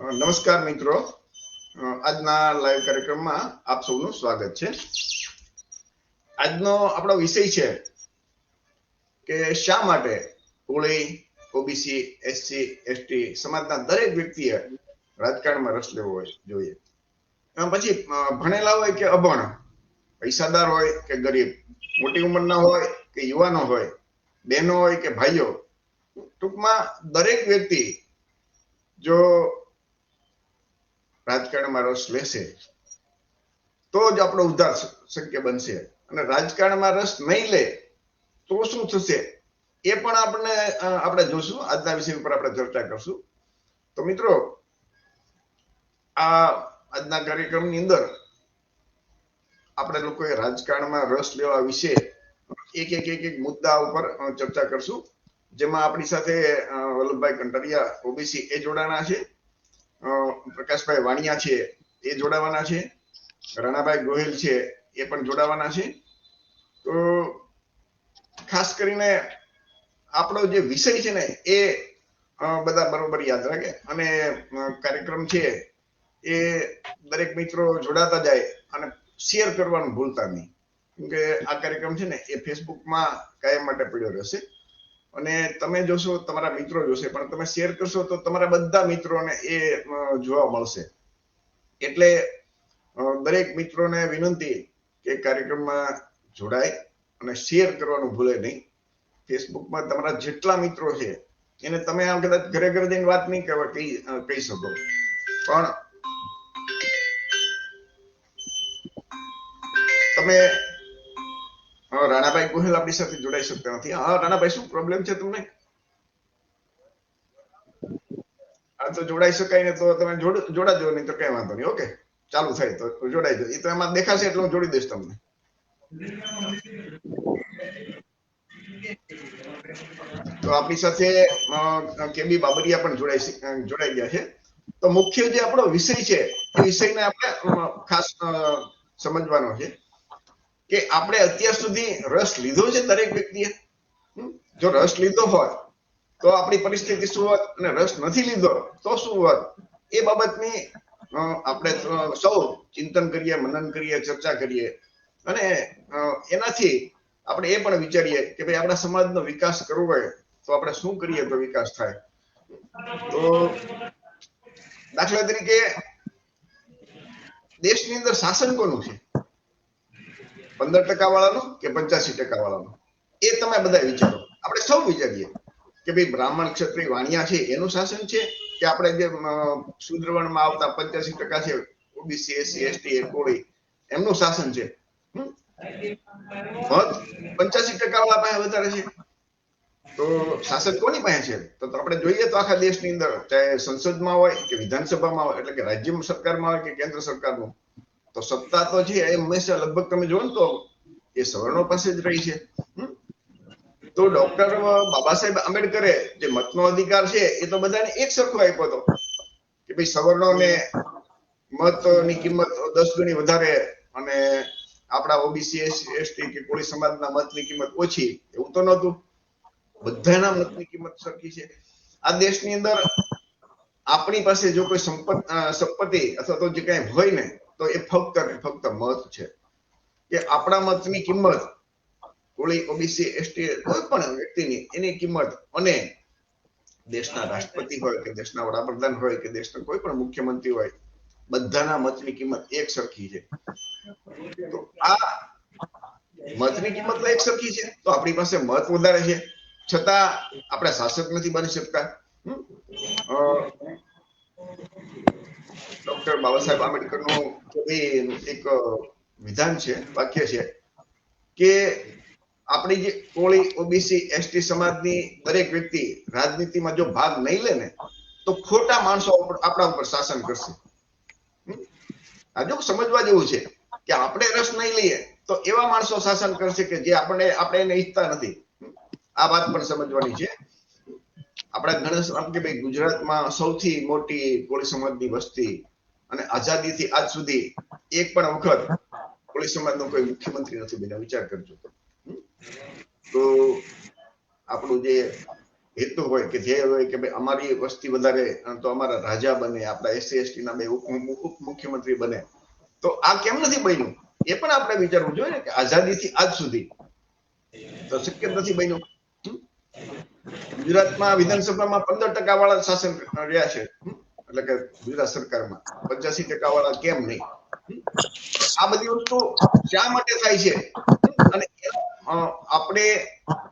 નમસ્કાર મિત્રો, આજના લાઈવ કાર્યક્રમમાં આપ સૌનું સ્વાગત છે। આજનો આપણો વિષય છે કે શા માટે કોળી, ઓબીસી, એસસી, એસટી સમાજના દરેક વ્યક્તિએ રાજકારણમાં રસ લેવો જોઈએ। પછી ભણેલા હોય કે અભણ, પૈસાદાર હોય કે ગરીબ, મોટી ઉંમરના હોય કે યુવાનો હોય, બહેનો હોય કે ભાઈઓ, ટૂંકમાં દરેક વ્યક્તિ જો રાજકારણમાં રસ લેશે તો જ આપણો ઉદ્ધાર શક્ય બનશે। અને રાજકારણમાં રસ નહીં લે તો શું થશે એ પણ આપણે જોશું। આજના વિષય ઉપર આપણે ચર્ચા કરશું। તો મિત્રો, આ આજના કાર્યક્રમની અંદર આપણે લોકોએ રાજકારણમાં રસ લેવા વિશે એક મુદ્દા ઉપર ચર્ચા કરશું, જેમાં આપણી સાથે વલ્લભભાઈ કંટરિયા ઓબીસી એ જોડાણા છે, પ્રકાશભાઈ વાણિયા છે એ જોડાવાના છે, રાણાભાઈ ગોહિલ છે એ પણ જોડાવાના છે। તો ખાસ કરીને આપણો જે વિષય છે ને એ બધા બરોબર યાદ રાખે અને કાર્યક્રમ છે એ દરેક મિત્રો જોડાતા જાય અને શેર કરવાનું ભૂલતા નહીં, કેમકે આ કાર્યક્રમ છે ને એ ફેસબુકમાં કાયમ માટે પડ્યો રહેશે અને તમે જોશો, તમારા મિત્રો જોશે, પણ તમે શેર કરશો તો તમારા બધા મિત્રોને એ જોવા મળશે। એટલે દરેક મિત્રોને વિનંતી કે કાર્યક્રમમાં જોડાય અને શેર કરવાનું ભૂલે નહીં। ફેસબુકમાં તમારા જેટલા મિત્રો છે એને તમે આમ કદાચ ઘરે ઘરે જઈને વાત નહીં કરવા કહી શકો, પણ તમે રાણાભાઈ ગોહિલ આપણી સાથે જોડાઈ શકતા નથી। હા રાણાભાઈ, શું પ્રોબ્લેમ છે તમને? આ તો જોડાઈ શકાય ને તો તમે જોડાજો, નહીં તો કઈ વાંધો નહીં। ઓકે, ચાલુ થાય તો જોડાઈ જાય, એ તો એમાં દેખાશે એટલે હું જોડી દઈશ તમને। તો આપણી સાથે કેબી બાબરિયા પણ જોડાઈ ગયા છે। તો મુખ્ય જે આપણો વિષય છે એ વિષયને આપણે ખાસ સમજવાનો છે કે આપણે અત્યાર સુધી રસ લીધો છે દરેક વ્યક્તિએ? જો રસ લીધો હોય તો આપણી પરિસ્થિતિ શું હોત, અને રસ નથી લીધો તો શું હોત, એ બાબતની આપણે સૌ ચિંતન કરીએ, મનન કરીએ, ચર્ચા કરીએ અને એનાથી આપણે એ પણ વિચારીએ કે ભાઈ આપણા સમાજનો વિકાસ કરવો હોય તો આપણે શું કરીએ તો વિકાસ થાય। તો દાખલા તરીકે દેશની અંદર શાસન કોનું છે? 15% વાળાનું કે 85% વાળાનું? એ તમે બધા વિચારો, આપણે સૌ વિચારીએ કે ભાઈ બ્રાહ્મણ, ક્ષત્રિય, વાણિયા છે એનું શાસન છે કે આપણે જે શુદ્રવર્ણમાં આવતા 85% છે, ઓબીસી, એસસી, એસટી, કોળી, એમનું શાસન છે? મત 85% વાળા પાસે વધારે છે તો શાસન કોની પાસે છે? તો આપણે જોઈએ તો આખા દેશની અંદર, ચાહે સંસદમાં હોય કે વિધાનસભામાં હોય, એટલે કે રાજ્ય સરકારમાં હોય કે કેન્દ્ર સરકારનું, તો સત્તા તો છે એ હંમેશા લગભગ તમે જોવો ને તો એ સવર્ણો પાસે જ રહી છે। તો ડોક્ટર બાબા સાહેબ આંબેડકરે જે મતનો અધિકાર છે એ તો બધાને એક સરખો આપ્યો હતો કે ભાઈ સવર્ણોને મતની કિંમત 10 ગણી વધારે અને આપણા ઓબીસી, એસટી કે કોળી સમાજના મતની કિંમત ઓછી, એવું તો નહોતું। બધાના મતની કિંમત સરખી છે। આ દેશની અંદર આપણી પાસે જો કોઈ સંપત્તિ અથવા તો જે કઈ હોય ને તો એ ફક્ત ને ફક્ત મત છે, કે આપણા મતની કિંમત કોળી, ઓબીસી, એસટી કોઈ પણ વ્યક્તિની એની કિંમત અને દેશના રાષ્ટ્રપતિ હોય કે દેશના વડાપ્રધાન હોય કે દેશના કોઈ પણ મુખ્યમંત્રી હોય, બધાના મતની કિંમત એક સરખી છે। તો આ મતની કિંમત એક સરખી છે તો આપણી પાસે મત વધારે છે છતાં આપણે શાસક નથી બની શકતા। ડોક્ટર બાબા સાહેબ આંબેડકરનું એક વિધાન છે, વાક્ય છે કે આપણી જે કોળી, ઓબીસી, એસટી સમાજની દરેક વ્યક્તિ રાજનીતિમાં જો ભાગ નહીં લે ને તો ખોટા માણસો આપણા ઉપર શાસન કરશે। આ જો સમજવા જેવું છે કે આપણે રસ નહીં લઈએ તો એવા માણસો શાસન કરશે કે જે આપણે એને ઈચ્છતા નથી। આ વાત પણ સમજવાની છે। આપણા ગણેશ કે ભાઈ ગુજરાતમાં સૌથી મોટી કોળી સમાજની વસ્તી અને આઝાદીથી આજ સુધી એક પણ વખત કોળી સમાજનો કોઈ મુખ્યમંત્રી નથી બન્યો, વિચાર કરજો। તો આપણું જે હેતુ હોય કે ધ્યેય હોય કે ભાઈ અમારી વસ્તી વધારે તો અમારા રાજા બને, આપણા SC/ST ના બે ઉપ મુખ્યમંત્રી બને, તો આ કેમ નથી બન્યું એ પણ આપણે વિચારવું જોઈએ ને કે આઝાદીથી આજ સુધી તો શક્ય નથી બન્યું. ગુજરાતમાં વિધાનસભામાં 15% વાળા શાસન રહ્યા છે, એટલે કે ગુજરાત સરકારમાં 85% વાળા કેમ નહીં? આ બધી વસ્તુ શા માટે થાય છે? અને આપણે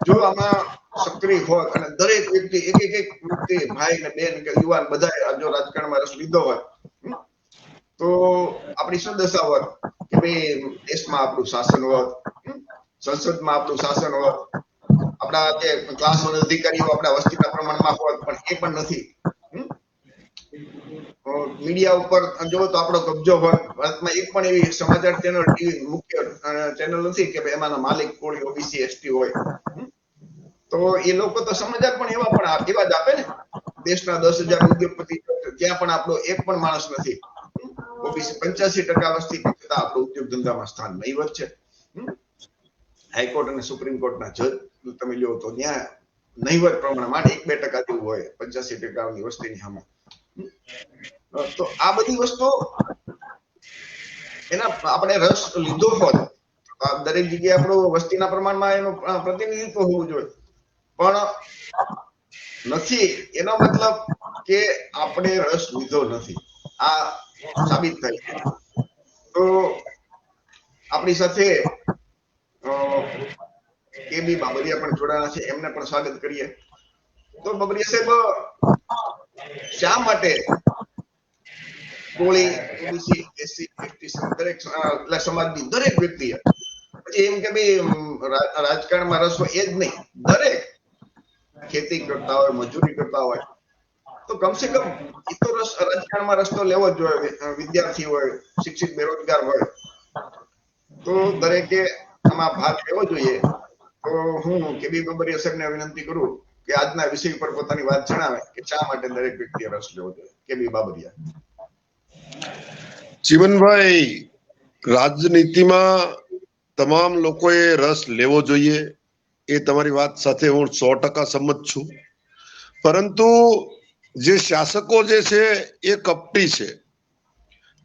જો આમાં સક્રિય હોત અને દરેક વ્યક્તિ એક વ્યક્તિ ભાઈ ને બેન કે યુવાન બધા જો રાજકારણમાં રસ લીધો હોય તો આપણી શું દશા હોત કે ભાઈ દેશમાં આપણું શાસન હોત, સંસદમાં આપણું શાસન હોત, આપણા જે ક્લાસ વન અધિકારીઓ આપણા વસ્તીના પ્રમાણમાં હોત, પણ એ પણ નથી. મીડિયા ઉપર જો તો આપણો કબજો હોય. ભારતમાં એક પણ એવી સમાચાર ચેનલ ટીવી મુખ્ય ચેનલ નથી કે ભાઈ એમાંના માલિક કોળી ઓબીસી એસટી હોય. તો એ લોકો તો સમાચાર પણ એવા જ આપે ને. દેશના 10,000 ઉદ્યોગપતિ ત્યાં પણ આપણો એક પણ માણસ નથી. ઓબીસી 85% વસ્તી છતાં આપણો ઉદ્યોગ ધંધામાં સ્થાન નહીવત છે. હાઈકોર્ટ અને સુપ્રીમ કોર્ટના જજ તમે લ્યો તો ત્યાં નહીવત પ્રમાણમાં 1-2% જેવું હોય 85%ની વસ્તીની સામે. તો આ બધી વસ્તુ એના આપણે રસ લીધો હોત દરેક જગ્યાએ આપણું વસ્તીના પ્રમાણમાં એનું પ્રતિનિધિત્વ હોવું જોઈએ, પણ નથી એનો મતલબ કે આપણે રસ લીધો નથી, આ સાબિત થાય છે. તો આપણી સાથે કેબી બાબરિયા પણ જોડાણા છે, એમને પણ સ્વાગત કરીએ. તો બાબરિયા સાહેબ, શા માટે કોળી ઓબીસી એસસી એસટી દરેક સમાજની દરેક વ્યક્તિએ પછી એમ કે ભાઈ રાજકારણમાં રસ હોય એ જ નહીં, દરેક ખેતી કરતા હોય, મજૂરી કરતા હોય, તો કમસે કમ એ તો રાજકારણમાં રસ તો લેવો જ જોઈએ. વિદ્યાર્થી હોય, શિક્ષિત બેરોજગાર હોય, તો દરેકે આમાં ભાગ લેવો જોઈએ. તો હું કેબી બાબરિયા સાહેબને વિનંતી કરું કે આજના વિષય પર પોતાની વાત જણાવે કે શા માટે દરેક વ્યક્તિએ રસ લેવો જોઈએ. કેબી બાબરિયા. જીવનભાઈ, રાજનીતિમાં તમામ લોકોએ રસ લેવો જોઈએ, એ તમારી વાત સાથે હું 100% સંમત છું. પરંતુ જે શાસકો જે છે એ કપટી છે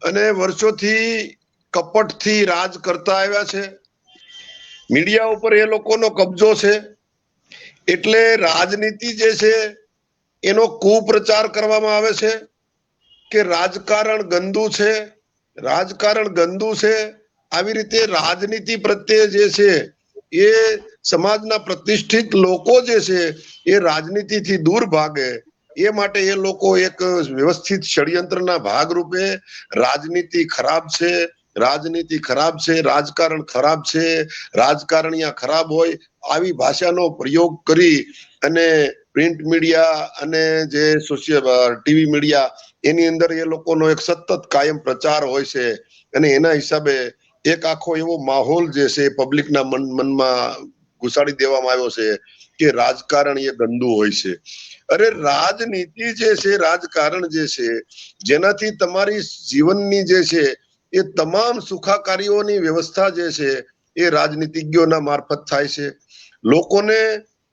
અને વર્ષોથી કપટથી રાજ કરતા આવ્યા છે. મીડિયા ઉપર એ લોકોનો કબજો છે, એટલે રાજનીતિ જે છે એનો કુપ્રચાર કરવામાં આવે છે કે રાજકારણ ગંદુ છે, રાજકારણ ગંદુ છે. આવી રીતે રાજનીતિ પ્રત્યે જે છે એ સમાજના પ્રતિષ્ઠિત લોકો જે છે એ રાજનીતિથી દૂર ભાગે, એ માટે એ લોકો એક વ્યવસ્થિત ષડયંત્રના ભાગરૂપે રાજનીતિ ખરાબ છે, રાજનીતિ ખરાબ છે, રાજકારણ ખરાબ છે, રાજકારણીયા ખરાબ હોય આવી ભાષાનો પ્રયોગ કરી અને પ્રિન્ટ મીડિયા અને જે ટીવી મીડિયા એની અંદર એ લોકોનો એક સતત કાયમ પ્રચાર હોય છે. અને એના હિસાબે એક આખો એવો માહોલ જે છે પબ્લિકના મનમાં ઘુસાડી દેવામાં આવ્યો છે કે રાજકારણ એ ગંદુ હોય છે. અરે રાજનીતિ જે છે, રાજકારણ જે છે, જેનાથી તમારી જીવનની જે છે એ તમામ સુખાકારીઓની વ્યવસ્થા જે છે એ રાજનીતિજ્ઞોના મારફત થાય છે. લોકોને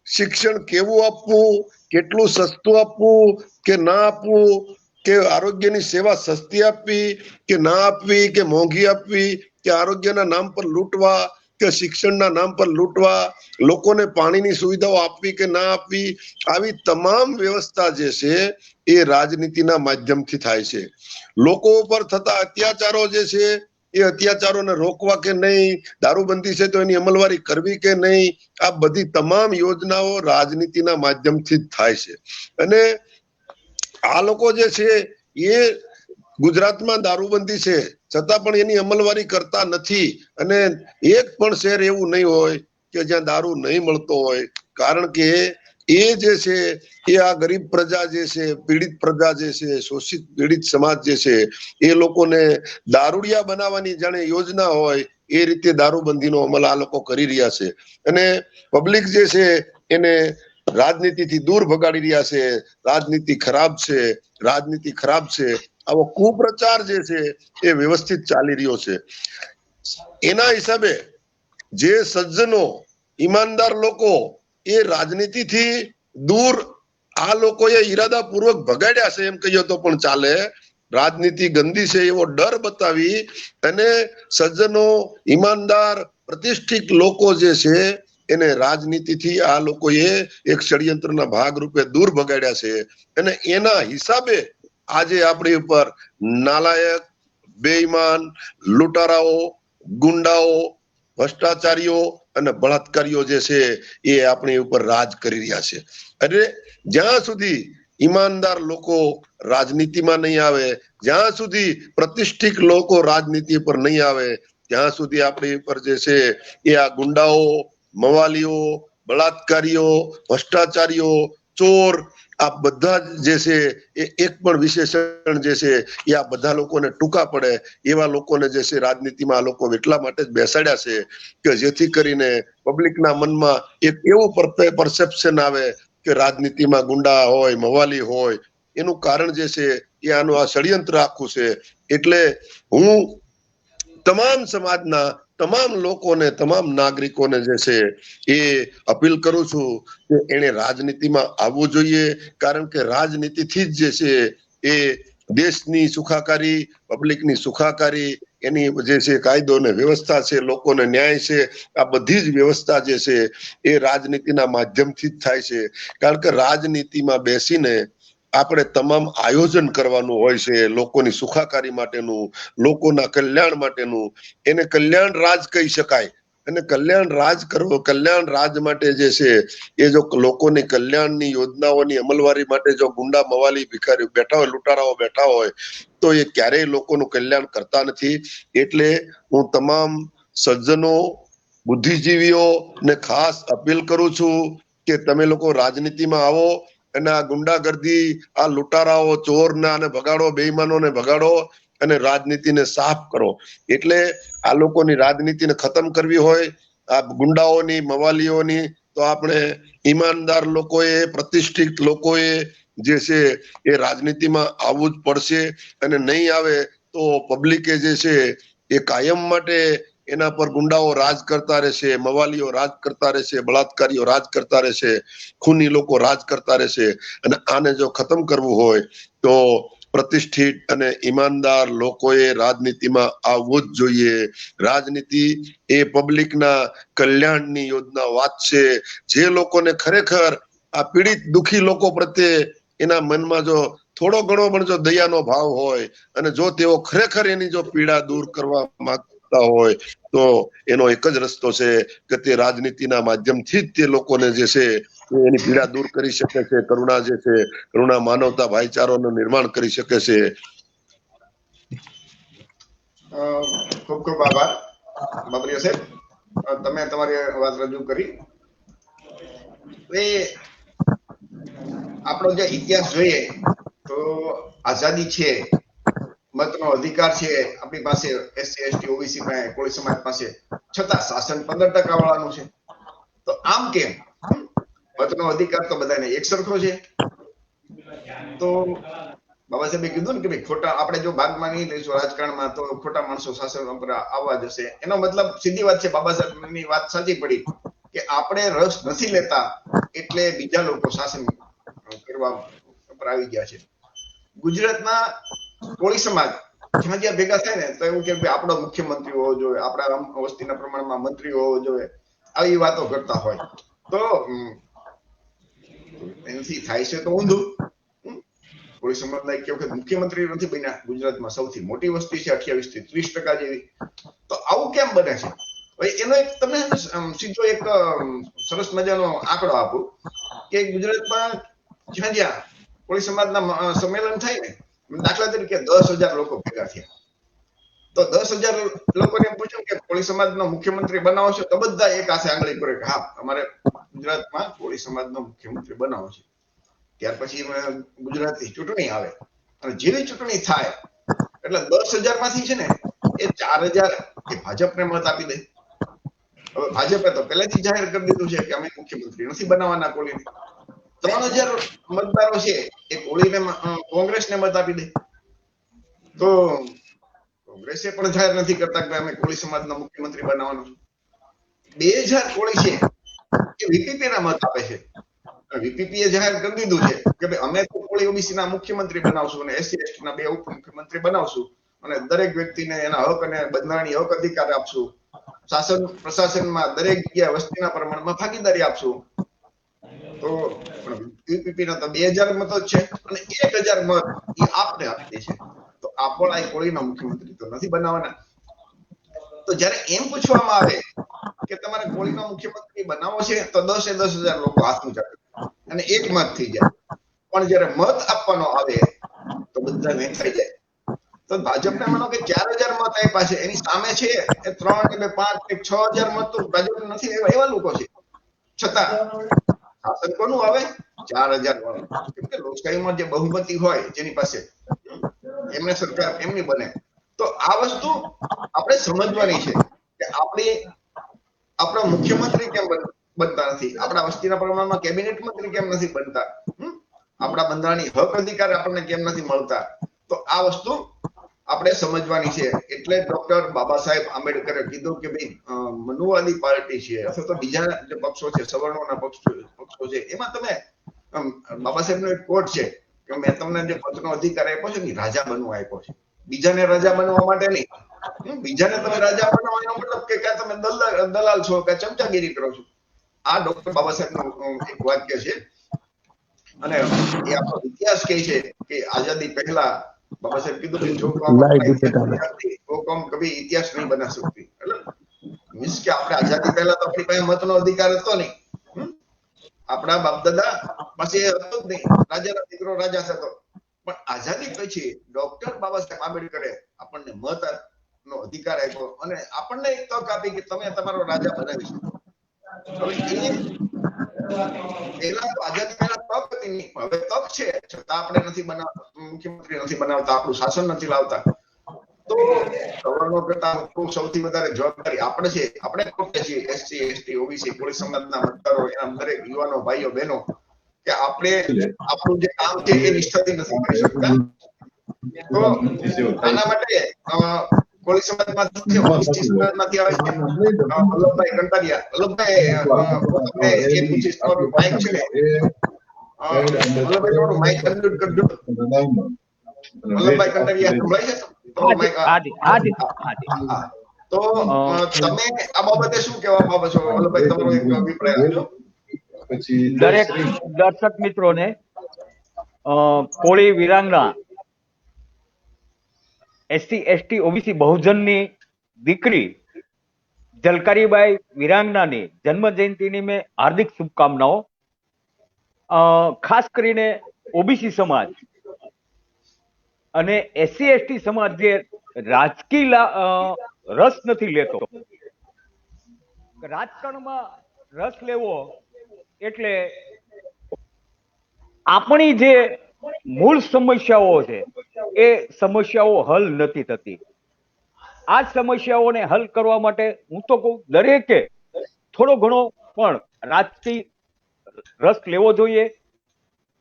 શિક્ષણ કેવું આપવું, કેટલું સસ્તું આપવું કે ના આપવું, કે આરોગ્યની સેવા સસ્તી આપવી કે ના આપવી, કે મોંઘી આપવી, કે આરોગ્યના નામ પર લૂંટવા કે શિક્ષણના નામ પર લૂંટવા, લોકોને પાણીની સુવિધાઓ આપવી કે ના આપવી, આવી તમામ વ્યવસ્થા જે છે એ રાજનીતિના માધ્યમથી થાય છે. લોકો ઉપર થતા અત્યાચારો જે છે એ અત્યાચારોને રોકવા કે નહીં, દારૂબંધી છે તો એની અમલવારી કરવી કે નહીં, આ બધી તમામ યોજનાઓ રાજનીતિના માધ્યમથી જ થાય છે. અને આ લોકો જે છે એ ગુજરાતમાં દારૂબંધી છે છતાં પણ એની અમલવારી કરતા નથી. અને એક પણ શહેર એવું નહીં હોય કે જ્યાં દારૂ નહીં મળતો હોય, કારણ કે એ જે છે એ આ ગરીબ પ્રજા જે છે, પીડિત પ્રજા જે છે, શોષિત પીડિત સમાજ જે છે એ લોકોને દારૂડિયા બનાવવાની જાણે યોજના હોય એ રીતે દારૂબંધીનો અમલ આ લોકો કરી રહ્યા છે. અને પબ્લિક જે છે એને રાજનીતિથી દૂર ભગાડી રહ્યા છે. રાજનીતિ ખરાબ છે, રાજનીતિ ખરાબ છે, આવો કુપ્રચાર જે છે એ વ્યવસ્થિત ચાલી રહ્યો છે. એના હિસાબે જે સજ્જનો, ઈમાનદાર લોકો એ રાજનીતિથી દૂર આ લોકોએ ઈરાદાપૂર્વક ભગાડ્યા છે એમ કહીએ તો પણ ચાલે. રાજનીતિ ગંદી છે એવો ડર બતાવી અને સજ્જનો, ઈમાનદાર, પ્રતિષ્ઠિત લોકો જે છે એને રાજનીતિથી આ લોકોએ એક ષડયંત્રના ભાગરૂપે દૂર ભગાડ્યા છે. અને એના હિસાબે આજે આપણી ઉપર નાલાયક, બેઈમાન, લૂંટારાઓ, ગુંડાઓ, ભ્રષ્ટાચારીઓ અને બળાત્કારીઓ જે છે એ આપણી ઉપર રાજ કરી રહ્યા છે. અને જ્યાં સુધી ઈમાનદાર લોકો રાજનીતિમાં નહીં આવે, જ્યાં સુધી પ્રતિષ્ઠિત લોકો રાજનીતિ પર નહીં આવે, ત્યાં સુધી આપણી ઉપર જે છે એ આ ગુંડાઓ, મવાલીઓ, બળાત્કારીઓ, ભ્રષ્ટાચારીઓ, ચોર, આ બધા જે છે એ એક પણ વિશેષણ જે છે એ આ બધા લોકોને ટૂંકા પડે એવા લોકોને જે છે રાજનીતિમાં આ લોકો એટલા માટે જ બેસાડ્યા છે કે જેથી કરીને પબ્લિકના મનમાં એક એવું પરસેપ્શન આવે કે રાજનીતિમાં ગુંડા હોય, મવાલી હોય. એનું કારણ જે છે એ આનું આ ષડયંત્ર આખું છે. એટલે હું તમામ સમાજના તમામ લોકોને, તમામ નાગરિકોને જે છે એ અપીલ કરું છું કે એને રાજનીતિમાં આવવું જોઈએ. કારણ કે રાજનીતિથી જ જે છે એ દેશની સુખાકારી, પબ્લિકની સુખાકારી, એની જે છે કાયદો ને વ્યવસ્થા છે, લોકોને ન્યાય છે, આ બધી જ વ્યવસ્થા જે છે એ રાજનીતિના માધ્યમથી જ થાય છે. કારણ કે રાજનીતિમાં બેસીને આપણે તમામ આયોજન કરવાનું હોય છે લોકોની સુખાકારી માટેનું, લોકોના કલ્યાણ માટેનું. એને કલ્યાણ રાજ કહી શકાય. અને કલ્યાણ રાજ કરવો, કલ્યાણ રાજ માટે જે છે એ જો લોકોની કલ્યાણની યોજનાઓની અમલવારી માટે જો ગુંડા, મવાલી, ભિખારી બેઠા હોય, લૂંટારાઓ બેઠા હોય તો એ ક્યારેય લોકોનું કલ્યાણ કરતા નથી. એટલે હું તમામ સજ્જનો, બુદ્ધિજીવીઓ ને ખાસ અપીલ કરું છું કે તમે લોકો રાજનીતિમાં આવો અને આ ગુંડાગર્દી, આ લૂંટારાઓ, ચોરના ને ભગાડો, બેઈમાનોને ભગાડો અને રાજનીતિને સાફ કરો. એટલે આ લોકોની રાજનીતિને ખતમ કરવી હોય, આ ગુંડાઓની, મવાલીઓની, તો આપણે ઈમાનદાર લોકોએ, પ્રતિષ્ઠિત લોકોએ જે છે એ રાજનીતિમાં આવવું જ પડશે. અને નહીં આવે તો પબ્લિકે જે છે એ કાયમ માટે એના પર ગુંડાઓ રાજ કરતા રહેશે, મવાલીઓ રાજ કરતા રહેશે, બળાત્કારીઓ રાજ કરતા રહેશે, ખૂની લોકો રાજ કરતા રહેશે. અને આને જો ખતમ કરવું હોય તો પ્રતિષ્ઠિત અને ઈમાનદાર લોકોએ રાજનીતિમાં આવવું જ જોઈએ. રાજનીતિ એ પબ્લિકના કલ્યાણની યોજના વાત છે. જે લોકોને ખરેખર આ પીડિત, દુખી લોકો પ્રત્યે એના મનમાં જો થોડો ઘણો પણ જો દયાનો ભાવ હોય અને જો તેઓ ખરેખર એની જો પીડા દૂર કરવા માંગતા હોય તો એનો એક જ રસ્તો છે કે તે રાજનીતિના માધ્યમથી જ તે લોકોને જે છે એની પીડા દૂર કરી શકે છે. કરુણા જે છે, કરુણા, માનવતા, ભાઈચારાનું નિર્માણ કરી શકે છે. ખૂબ ખૂબ આભાર બાબરિયા સાહેબ, તમે તમારી વાત રજૂ કરી. એ આપણો જે ઇતિહાસ જોઈએ તો આઝાદી છે, મતનો અધિકાર છે આપણી પાસે, એસસી, એસટી, ઓબીસી પાસે, કોળી સમાજ પાસે, છતાં શાસન 15% વાળાનું છે. તો આમ કેમ? મતનો અધિકાર તો બધાને એક સરખો છે. તો બાબા સાહેબે કીધું ને કે ભાઈ ખોટા, આપણે જો ભાગમાં નહીં લઈશું રાજકારણમાં તો ખોટા માણસો શાસન પર આવવા જશે. એનો મતલબ સીધી વાત છે, બાબા સાહેબની વાત સાચી પડી કે આપણે રસ નથી લેતા એટલે બીજા લોકો શાસન કરવા પર આવી ગયા છે. ગુજરાતના કોળી સમાજ જ્યાં જ્યાં ભેગા થાય ને તો એવું કે આપણો મુખ્યમંત્રી હોવો જોઈએ, આપણા વસ્તીના પ્રમાણમાં મંત્રી હોવો જોઈએ, આવી વાતો કરતા હોય. તો એનાથી થાય છે તો ઊંધું. કોળી સમાજના એક વખત મુખ્યમંત્રી નથી બન્યા. ગુજરાતમાં સૌથી મોટી વસ્તી છે, 28 થી 30% જેવી. તો આવું કેમ બને છે? એનો એક તમને સીધો એક સરસ મજાનો આંકડો આપું કે ગુજરાતમાં જ્યાં જ્યાં કોળી સમાજના સંમેલન થાય ને, દાખલા તરીકે 10,000 લોકો ભેગા થયા, તો 10,000 લોકોને એમ પૂછ્યું કે કોળી સમાજનો મુખ્યમંત્રી બનાવો છો, તો બધા એક હાથે આંગળી કરે કે હા અમારે ગુજરાતમાં કોળી સમાજનો મુખ્યમંત્રી બનાવો છે. ત્યાર પછી ગુજરાતની ચૂંટણી આવે અને જેવી ચૂંટણી થાય એટલે 10,000 માંથી છે ને એ 4,000 એ ભાજપને મત આપી દે. હવે ભાજપે તો પહેલેથી જાહેર કરી દીધું છે કે અમે મુખ્યમંત્રી નથી બનાવવાના કોળીને. 3,000 મતદારો છે એ કોળીને, કોંગ્રેસને મત આપી દે. તો કોંગ્રેસે પણ જાહેર નથી કરતા કે અમે કોળી સમાજનો મુખ્યમંત્રી બનાવવાનો છે. 2,000 કોળી છે એ વીપીપીના મત આપે છે વીપીપી એ જાહેર કરી દીધું છે કે ભાઈ અમે તો કોળી ઓબીસી ના મુખ્યમંત્રી બનાવશું અને એસસી એસટી ના 2 ઉપમુખ્યમંત્રી બનાવશું અને દરેક વ્યક્તિને એના હક અને બંધારણીય હક અધિકાર આપશું. શાસન પ્રશાસનમાં દરેક જગ્યાએ વસ્તીના પ્રમાણમાં ભાગીદારી આપશું. તો વીપીપી ના તો 2000 મતો જ છે અને 1000 મત એ આપને આપીએ છે. તો આપણ આ કોળીના મુખ્યમંત્રી તો નથી બનાવવાના. તો જ્યારે એમ પૂછવામાં આવે કે તમારે કોળીનો મુખ્યમંત્રી બનાવવો છે તો 10,000 લોકો હાથ ઊંચા કરે અને એક મત થઈ જાય. પણ જ્યારે મત આપવાનો આવે તો બધા વેચાઈ જાય. તો ભાજપને માનો કે 4,000 મત આપ્યા છે, એની સામે છે એ 3 કે 5 કે 6,000 મત તો ભાજપ નથી એવા લોકો છે. છતાં શાસન કોનું આવે? 4,000 વાળું. કેમ કે લોકશાહીમાં જે બહુમતી હોય જેની પાસે એમને સરકાર એમની બને. તો આ વસ્તુ આપણે સમજવાની છે કે આપણા મુખ્યમંત્રી કેમ બનતા નથી, આપણા વસ્તીના પ્રમાણમાં કેબિનેટ મંત્રી કેમ નથી બનતા, આપણા બંધારણીય હક અધિકાર આપણને કેમ નથી મળતા. તો આ વસ્તુ આપણે સમજવાની છે. એટલે ડોક્ટર બાબા સાહેબ આંબેડકરે કીધું કે ભાઈ મનુવાદી પાર્ટી છે અથવા તો બીજા જે પક્ષો છે, સવર્ણોના પક્ષો છે, એમાં તમે બાબા સાહેબનો એક કોટ છે કે મેં તમને જે પદનો અધિકાર આપ્યો છે ને રાજા બનવા આપ્યો છે, બીજાને રાજા બનવા માટે નહીં. બીજાને તમે રાજા બનાવો એનો મતલબ કે તમે દલાલ છો કે ચમચાગીરી કરો છો. આ ડોક્ટર બાબા સાહેબનું એક વાક્ય છે અને એ આપણો ઇતિહાસ કહે છે કે આઝાદી પહેલા બાબા સાહેબ કીધું કે જો કોમ કભી ઇતિહાસ નહીં બના શકતી. એટલે મીન્સ કે આપણે આઝાદી પહેલા તો આપણી પાસે મતનો અધિકાર હતો નહીં. આપણા બાપ દાદા પાસે હતો જ નહીં, રાજાનો દીકરો રાજા થતો. પણ આઝાદી પછી ડોક્ટર બાબા સાહેબ આંબેડકરે આપણને મત નો અધિકાર આપ્યો અને આપણને એક તક આપી કે તમે તમારો રાજા બનાવી શકો. હવે પહેલા તો આઝાદી પહેલા તક હતી નહીં, હવે તક છે છતાં આપણે નથી બનાવતા, મુખ્યમંત્રી નથી બનાવતા, આપણું શાસન નથી લાવતા. તો સવર્ણો કરતા સૌથી વધારે જવાબદારી આપણે છે. આપણે પોતે છીએ એસસી એસટી ઓબીસી કોળી સમાજના મતદારો, એના દરેક યુવાનો ભાઈઓ બહેનો કે આપણે આપણું જે કામ છે એ નિષ્ઠાથી નથી કરી શકતા. તો આના માટે કોળી સમાજમાંથી ઓબીસી સમાજમાંથી આવે છે વલ્લભભાઈ કંટારિયા. વલ્લભભાઈ તમને એ પૂછીશ, તમારું માઇક છે ને વલ્લભભાઈ થોડું માઇક અનમ્યુટ કરજો. વલ્લભભાઈ કંટારિયા સંભળાય છે તમારું માઇક? તો તમે આ બાબતે શું કહેવા માંગો છો વલ્લભભાઈ? તમારો એક અભિપ્રાય આપજો. દરેક દર્શક મિત્રોને કોળી વિરાંગના એસસી એસટી ઓબીસી બહુજનની દીકરી ઝલકારીબાઈ વિરાંગનાની જન્મ જયંતિની મેં હાર્દિક શુભકામનાઓ. ખાસ કરીને ઓબીસી સમાજ અને એસસી એસટી સમાજ જે રાજકીય રસ નથી લેતો, રાજકારણમાં રસ લેવો એટલે આપણી જે મૂળ સમસ્યાઓ છે એ સમસ્યાઓ હલ નથી થતી. આ સમસ્યાઓને હલ કરવા માટે હું તો કહું દરેકે થોડો ઘણો પણ રાજકીય રસ લેવો જોઈએ.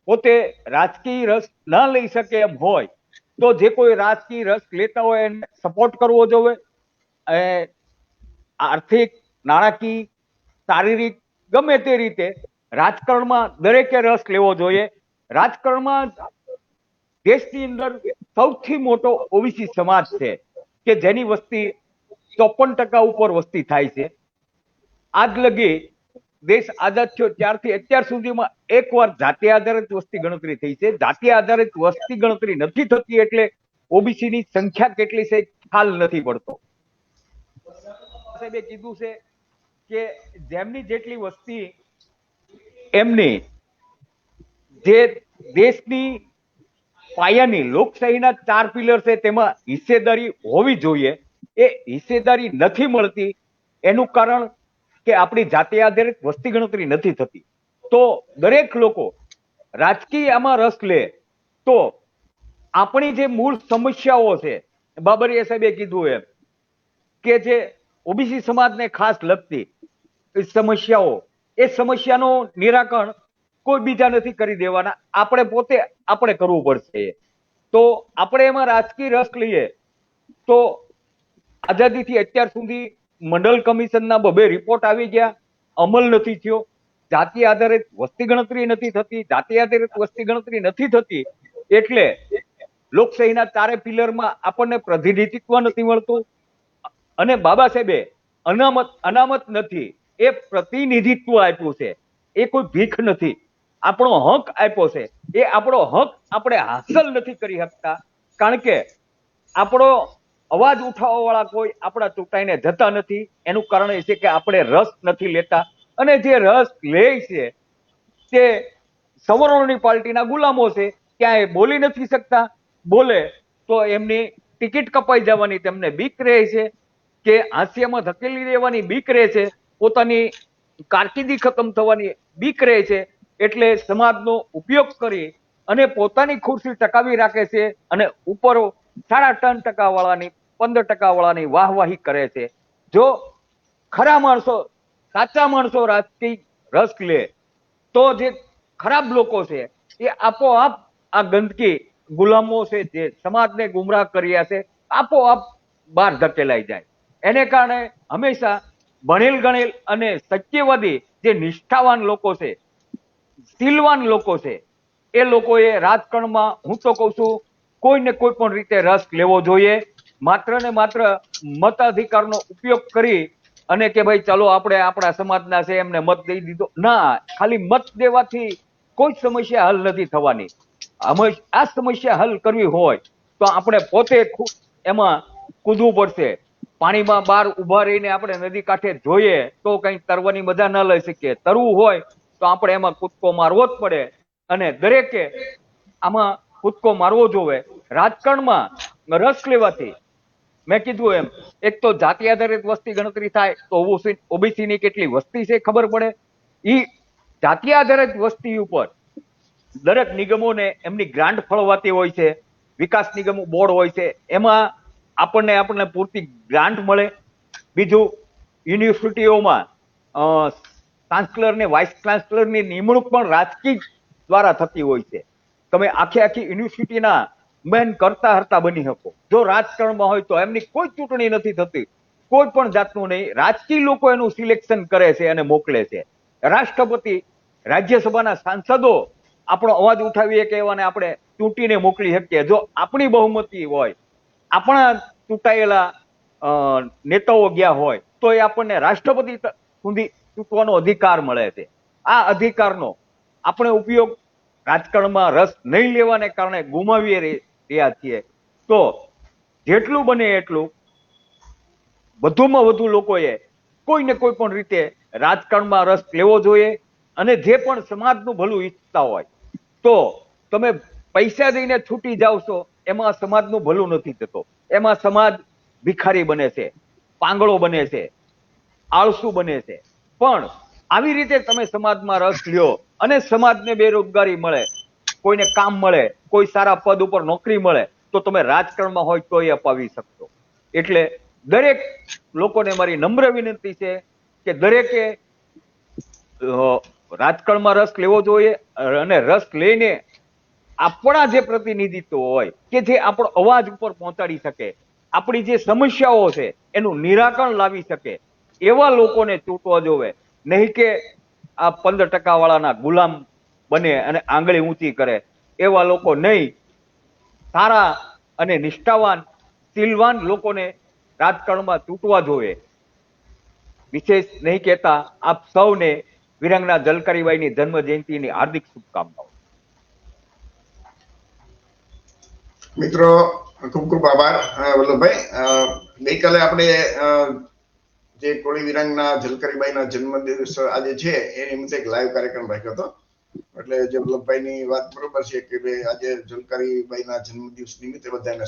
પોતે રાજકીય રસ ના લઈ શકે એમ હોય તો જે કોઈ રાજકીય રસ લેતા હોય એને સપોર્ટ કરવો જોઈએ. આર્થિક, નાણાકીય, શારીરિક ગમે તે રીતે રાજકારણમાં દરેકે રસ લેવો જોઈએ. રાજકારણમાં દેશની અંદર સૌથી મોટો ઓબીસી સમાજ છે કે જેની વસ્તી 54% ઉપર વસ્તી થાય છે. આજ લગી દેશ આઝાદ થયો ત્યારથી અત્યાર સુધીમાં એકવાર જાતિ આધારિત વસ્તી ગણતરી થઈ છે. જાતિ આધારિત વસ્તી ગણતરી નથી થતી એટલે ઓબીસી ની સંખ્યા કેટલી છે ખ્યાલ નથી પડતો. સાહેબે કીધું છે કે જેમની જેટલી વસ્તી એમની જે દેશની પાયાની લોકશાહીના 4 પિલર છે તેમાં હિસ્સેદારી હોવી જોઈએ, એ હિસ્સેદારી નથી મળતી. એનું કારણ કે આપણી જાતિ આધારિત વસ્તી ગણતરી નથી થતી. તો દરેક લોકો રાજકીય આમાં રસ લે તો આપણી જે મૂળ સમસ્યાઓ છે, બાબરિયા સાહેબે કીધું એમ કે જે ઓબીસી સમાજને ખાસ લગતી સમસ્યાઓ, એ સમસ્યાનું નિરાકરણ કોઈ બીજા નથી કરી દેવાના, આપણે પોતે આપણે કરવું પડશે. તો આપણે એમાં રાજકીય રસ લઈએ તો આઝાદીથી અત્યાર સુધી મંડળ કમિશનના 2 રિપોર્ટ આવી ગયા, અમલ નથી થયો. જાતિ આધારિત વસ્તી ગણતરી નથી થતી, જાતિ આધારિત વસ્તી ગણતરી નથી થતી એટલે લોકશાહીના ચારે પિલરમાં આપણને પ્રતિનિધિત્વ નથી મળતું. અને બાબા સાહેબે અનામત નથી, એ પ્રતિનિધિત્વ આપ્યું છે, એ કોઈ ભીખ નથી, આપણો હક આપ્યો છે. એ આપણો હક આપણે હાંસલ નથી કરી શકતા, કારણ કે આપણો અવાજ ઉઠાવવા વાળા કોઈ આપણા ચૂંટાઈને જતા નથી. એનું કારણ એ છે કે આપણે રસ નથી લેતા, અને જે રસ લે છે તે સવર્ણોની પાર્ટીના ગુલામો છે. ક્યાંય બોલી નથી શકતા, બોલે તો એમની ટિકિટ કપાઈ જવાની તેમને બીક રહે છે, કે હાંસિયામાં ધકેલી દેવાની બીક રહે છે, પોતાની કારકિર્દી ખતમ થવાની બીક રહે છે. એટલે સમાજનો ઉપયોગ કરી અને પોતાની ખુરશી ટકાવી રાખે છે, અને ઉપર 3.5% વાળાની 15% વાળાની વાહવાહી કરે છે. જો ખરા માણસો, સાચા માણસો રાજકીય રસ લે તો જે ખરાબ લોકો છે એ આપોઆપ આ ગંદકી ગુલામો છે જે સમાજને ગુમરાહ કર્યા છે, આપોઆપ બહાર ધકેલાઈ જાય. એને કારણે હંમેશા ભણેલ ગણેલ અને સત્યવાદી જે નિષ્ઠાવાન લોકો છે, શીલવાન લોકો છે, એ લોકોએ રાજકારણમાં, હું તો કઉ છું, કોઈને કોઈ પણ રીતે રસ લેવો જોઈએ. માત્ર ને માત્ર મતાધિકારનો ઉપયોગ કરી અને કે ભાઈ ચાલો આપણે આપણા સમાજના છે એમને મત દઈ દીધો, ના, ખાલી મત દેવાથી કોઈ સમસ્યા હલ નથી થવાની. આ સમસ્યા હલ કરવી હોય તો આપણે પોતે એમાં કૂદવું પડશે. પાણીમાં બહાર ઉભા રહીને આપણે નદી કાંઠે જોઈએ તો કઈ તરવાની મજા ન લઈ શકીએ. તરવું હોય તો આપણે એમાં કૂદકો મારવો જ પડે, અને દરેકે આમાં કૂદકો મારવો જોવે. રાજકારણમાં રસ લેવાથી, મેં કીધું એમ, એક તો જાતિ આધારિત વસ્તી ગણતરી થાય તો ઓબીસી ની કેટલી વસ્તી છે ખબર પડે. ઈ જાતિ આધારિત વસ્તી ઉપર દરેક નિગમોને એમની ગ્રાન્ટ ફળવાતી હોય છે, વિકાસ નિગમો બોર્ડ હોય છે, એમાં આપણને પૂરતી ગ્રાન્ટ મળે. બીજું, યુનિવર્સિટીઓમાં ચાન્સલર ને વાઇસ ચાન્સલર ની નિમણૂક પણ રાજકીય દ્વારા થતી હોય છે. તમે આખી યુનિવર્સિટીના મેન કરતા હરતા બની શકો જો રાજકારણમાં હોય તો. એમની કોઈ ચૂંટણી નથી થતી, કોઈ પણ જાતનું નહીં. રાજકીય લોકો એનું સિલેક્શન કરે છે અને મોકલે છે. રાષ્ટ્રપતિ, રાજ્યસભાના સાંસદો આપણો અવાજ ઉઠાવીએ કે એવાને આપણે ચૂંટીને મોકલી શકીએ. જો આપણી બહુમતી હોય, આપણા ચૂંટાયેલા નેતાઓ ગયા હોય તો એ આપણને રાષ્ટ્રપતિ સુધી ચૂંટવાનો અધિકાર મળે છે. આ અધિકારનો આપણે ઉપયોગ રાજકારણમાં રસ નહીં લેવાને કારણે ગુમાવી રહ્યા છીએ. તો જેટલું બને એટલું વધુમાં વધુ લોકોએ કોઈને કોઈ પણ રીતે રાજકારણમાં રસ લેવો જોઈએ. અને જે પણ સમાજનું ભલું ઈચ્છતા હોય તો તમે પૈસા દઈને છૂટી જાવ છો, એમાં સમાજનું ભલું નથી થતો. એમાં સમાજ ભિખારી બને છે, પાંગળો બને છે, આળસુ બને છે. પણ આવી રીતે તમે સમાજમાં રસ લ્યો અને સમાજને બેરોજગારી મળે, કોઈને કામ મળે, કોઈ સારા પદ ઉપર નોકરી મળે તો તમે રાજકારણમાં હોય તો એ અપાવી શકશો. એટલે દરેક લોકોને મારી નમ્ર વિનંતી છે કે દરેકે રાજકારણમાં રસ લેવો જોઈએ, અને રસ લઈને આપણા જે પ્રતિનિધિત્વ હોય કે જે આપણો અવાજ ઉપર પહોંચાડી શકે, આપણી જે સમસ્યાઓ છે એનું નિરાકરણ લાવી શકે, એવા લોકોને ચૂંટવા જોવે. નહીં કે આ 15% વાળાના ગુલામ બને અને આંગળી ઊંચી કરે, એવા લોકો નહીં. સારા અને નિષ્ઠાવાન, શીલવાન લોકોને રાજકારણમાં ચૂંટવા જોઈએ. વિશેષ નહીં કહેતા આપ સૌને વિરાંગના ઝલકારીબાઈની જન્મ જયંતિની હાર્દિક શુભકામનાઓ. મિત્રો, ખૂબ ખૂબ આભાર વલ્લભભાઈ. ગઈકાલે આપણે જે કોળી વિરાંગના ઝલકારીબાઈના જન્મદિવસ આજે છે એ નિમિત્તે એક લાઈવ કાર્યક્રમ રાખ્યો હતો. એટલે જે વલ્લભભાઈની વાત બરોબર છે કે ભાઈ આજે ઝલકારીબાઈના જન્મદિવસ નિમિત્તે બધાને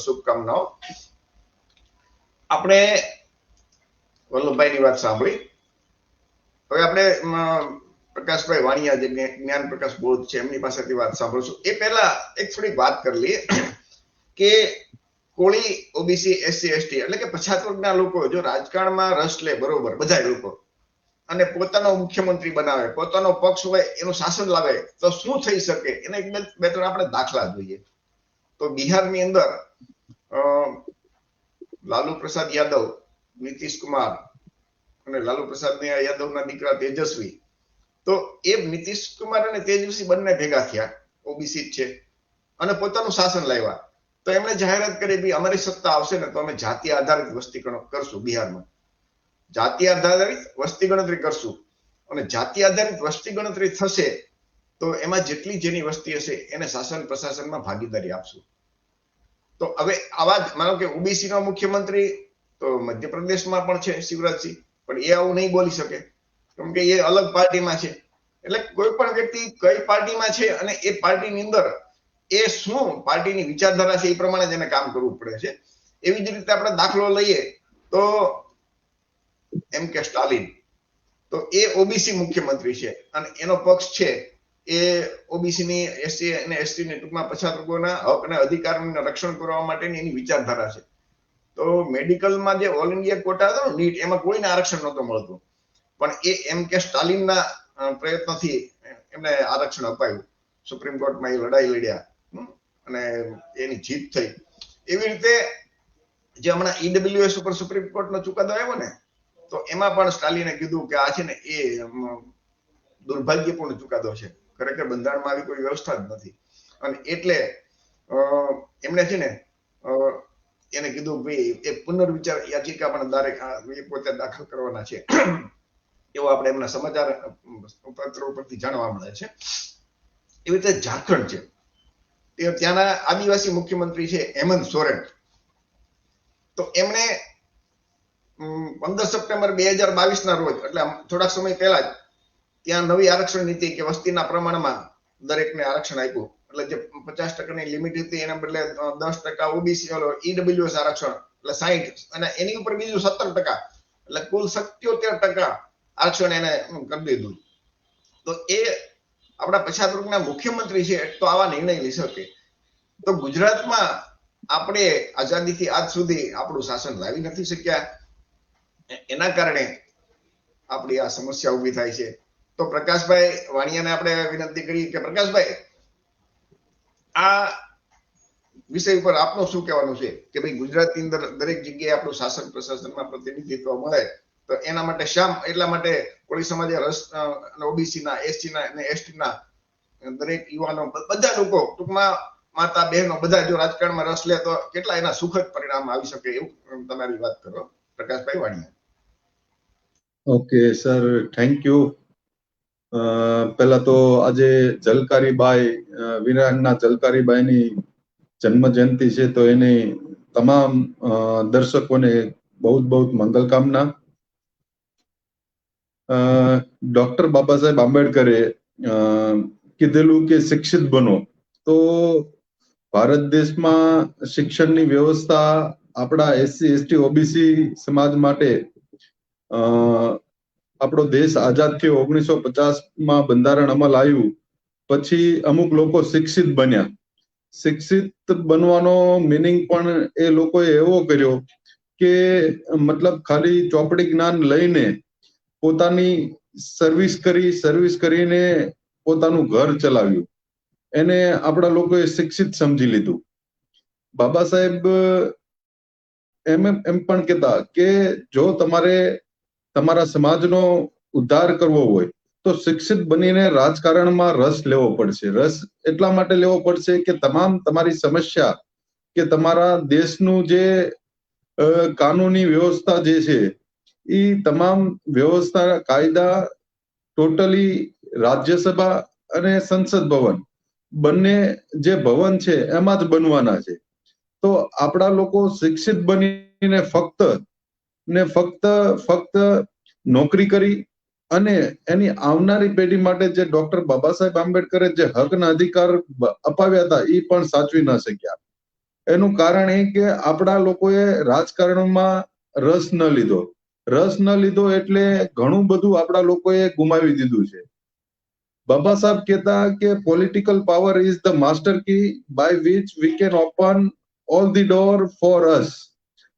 શુભકામનાઓ. આપણે વલ્લભભાઈની વાત સાંભળી. હવે આપણે પ્રકાશભાઈ વાણિયા જે જ્ઞાન પ્રકાશ બોધ છે એમની પાસેથી વાત સાંભળશું. એ પહેલા એક થોડીક વાત કરી લઈએ કે કોળી, ઓબીસી, એસસી, એસટી એટલે કે પછાત વર્ગના લોકો જો રાજકારણમાં રસ લે, બરોબર, બધા લોકો, અને પોતાનો મુખ્યમંત્રી બનાવે, પોતાનો પક્ષ હોય એનું શાસન લાવે તો શું થઈ શકે એને બે ત્રણ આપણે દાખલા જોઈએ. તો બિહારની અંદર લાલુ પ્રસાદ યાદવ, નીતિશ કુમાર અને લાલુ પ્રસાદ યાદવના દીકરા તેજસ્વી તો એ નીતિશ કુમાર અને તેજસ્વી બંને ભેગા થયા, ઓબીસી છે, અને પોતાનું શાસન લાવ્યા. તો એમણે જાહેરાત કરી કે અમારી સત્તા આવશે ને તો અમે જાતિ આધારિત વસ્તી કરશું બિહારમાં, જાતિ આધારિત વસ્તી ગણતરી કરશું, અને જાતિ આધારિત વસ્તી ગણતરી થશે તો એમાં જેટલી જેની વસ્તી હશે એને શાસન પ્રશાસનમાં ભાગીદારી આપશું. તો હવે આવા જ માનો કે ઓબીસી નો મુખ્યમંત્રી તો મધ્યપ્રદેશમાં પણ છે શિવરાજસિંહ, પણ એ આવું નહીં બોલી શકે કેમ કે એ અલગ પાર્ટીમાં છે. એટલે કોઈ પણ વ્યક્તિ કઈ પાર્ટીમાં છે અને એ પાર્ટીની અંદર એ શું પાર્ટીની વિચારધારા છે એ પ્રમાણે જ એને કામ કરવું પડે છે. એવી જ રીતે આપણે દાખલો લઈએ તો એમ કે સ્ટાલિન, તો એ ઓબીસી મુખ્યમંત્રી છે અને એનો પક્ષ છે એ ઓબીસી ની એસસી અને એસટી ની ટૂંકમાં પછાત વર્ગોના હક અને અધિકારોનું રક્ષણ કરવા માટેની એની વિચારધારા છે. તો મેડિકલમાં જે ઓલ ઇન્ડિયા કોટા હતો નીટ, એમાં કોઈને આરક્ષણ નહોતું મળતું, પણ એ એમ કે સ્ટાલિનના પ્રયત્નથી એમને આરક્ષણ અપાયું. સુપ્રીમ કોર્ટમાં એ લડાઈ લડ્યા અને એની જીત થઈ. એવી રીતે જે હમણાં ઈડબ્લ્યુએસ ઉપર સુપ્રીમ કોર્ટનો ચુકાદો આવ્યો ને, તો એમાં પણ સ્ટાલિને કીધું કે આ છે ને એ દુર્ભાગ્યપૂર્ણ ચુકાદો છે, ખરેખર બંધારણમાં આવી કોઈ વ્યવસ્થા જ નથી. અને એટલે એમણે છે ને એને કીધું ભાઈ એ પુનર્વિચાર યાચિકા પણ એ પોતે દાખલ કરવાના છે, એવું આપણે એમના સમાચાર પત્રો પરથી જાણવા મળે છે. એવી રીતે ઝારખંડ છે, ત્યાંના આદિવાસી મુખ્યમંત્રી છે હેમંત સોરેન. તો એમણે 15 સપ્ટેમ્બર 2022 ના રોજ, એટલે થોડાક સમય પહેલા જ ત્યાં નવી આરક્ષણ નીતિ કે વસ્તીના પ્રમાણમાં દરેકને આરક્ષણ આપ્યું. એટલે જે 50% લિમિટ હતી એના બદલે 10% ઓબીસી ઈડબ્લ્યુએસ આરક્ષણ, એટલે 60, અને એની ઉપર બીજું 17%, એટલે કુલ 77% આરક્ષણ એને કરી દીધું. તો એ આપણા પછાત વર્ગના મુખ્યમંત્રી છે તો આવા નિર્ણય લઈ શકે. તો ગુજરાતમાં આપણે આઝાદીથી આજ સુધી આપણું શાસન લાવી નથી શક્યા, એના કારણે આપણી આ સમસ્યા ઊભી થાય છે. તો પ્રકાશભાઈ વાણિયાને આપણે વિનંતી કરી કે પ્રકાશભાઈ, આ વિષય ઉપર આપનું શું કહેવાનું છે કે ભાઈ ગુજરાતની અંદર દરેક જગ્યાએ આપણું શાસન પ્રશાસનમાં પ્રતિનિધિત્વ મળે, તો એના માટે એટલા માટે કોળી સમાજે રસ, ઓબીસી ના, એસસી ના અને એસટી ના દરેક યુવાનો, બધા લોકો ટૂંકમાં માતા બહેનો બધા જો રાજકારણમાં રસ લે તો કેટલા એના સુખદ પરિણામ આવી શકે, એવું તમારી વાત કરો Prakashbhai Vaniya. Okay sir, thank you. પહેલા તો આજે જલકારીબાઈ, વીરાંગના જલકારીબાઈની જન્મ જયંતિ છે, તો એની તમામ દર્શકોને બહુ બહુ મંગલ કામના. ડોક્ટર બાબા સાહેબ આંબેડકરે કીધેલું કે શિક્ષિત બનો. તો ભારત દેશમાં શિક્ષણની વ્યવસ્થા આપણા એસસી એસટી ઓબીસી સમાજ માટે, આપણો દેશ આઝાદ થયો 1950માં બંધારણ અમલ આવ્યું પછી અમુક લોકો શિક્ષિત બન્યા. શિક્ષિત બનવાનો મિનિંગ પણ એ લોકોએ એવો કર્યો કે મતલબ ખાલી ચોપડી જ્ઞાન લઈને પોતાની સર્વિસ કરીને પોતાનું ઘર ચલાવ્યું, એને આપણા લોકોએ શિક્ષિત સમજી લીધું. બાબા સાહેબ એમ પણ કહેતા કે જો તમારે તમારા સમાજનો ઉદ્ધાર કરવો હોય તો શિક્ષિત બનીને રાજકારણમાં રસ લેવો પડશે. રસ એટલા માટે લેવો પડશે કે તમારી સમસ્યા કે તમારા દેશનું જે કાનૂની વ્યવસ્થા જે છે એ તમામ વ્યવસ્થા કાયદા ટોટલી રાજ્યસભા અને સંસદ ભવન બંને જે ભવન છે એમાં જ બનવાના છે. તો આપણા લોકો શિક્ષિત બનીને ફક્ત નોકરી કરી અને એની આવનારી પેઢી માટે જે ડોક્ટર બાબા સાહેબ આંબેડકરે જે હકના અધિકાર અપાવ્યા હતા એ પણ સાચવી ન શક્યા. એનું કારણ એ કે આપણા લોકોએ રાજકારણમાં રસ ન લીધો એટલે ઘણું બધું આપણા લોકોએ ગુમાવી દીધું છે. બાબા સાહેબ કહેતા કે political power is the master key by which we can open all the door for us.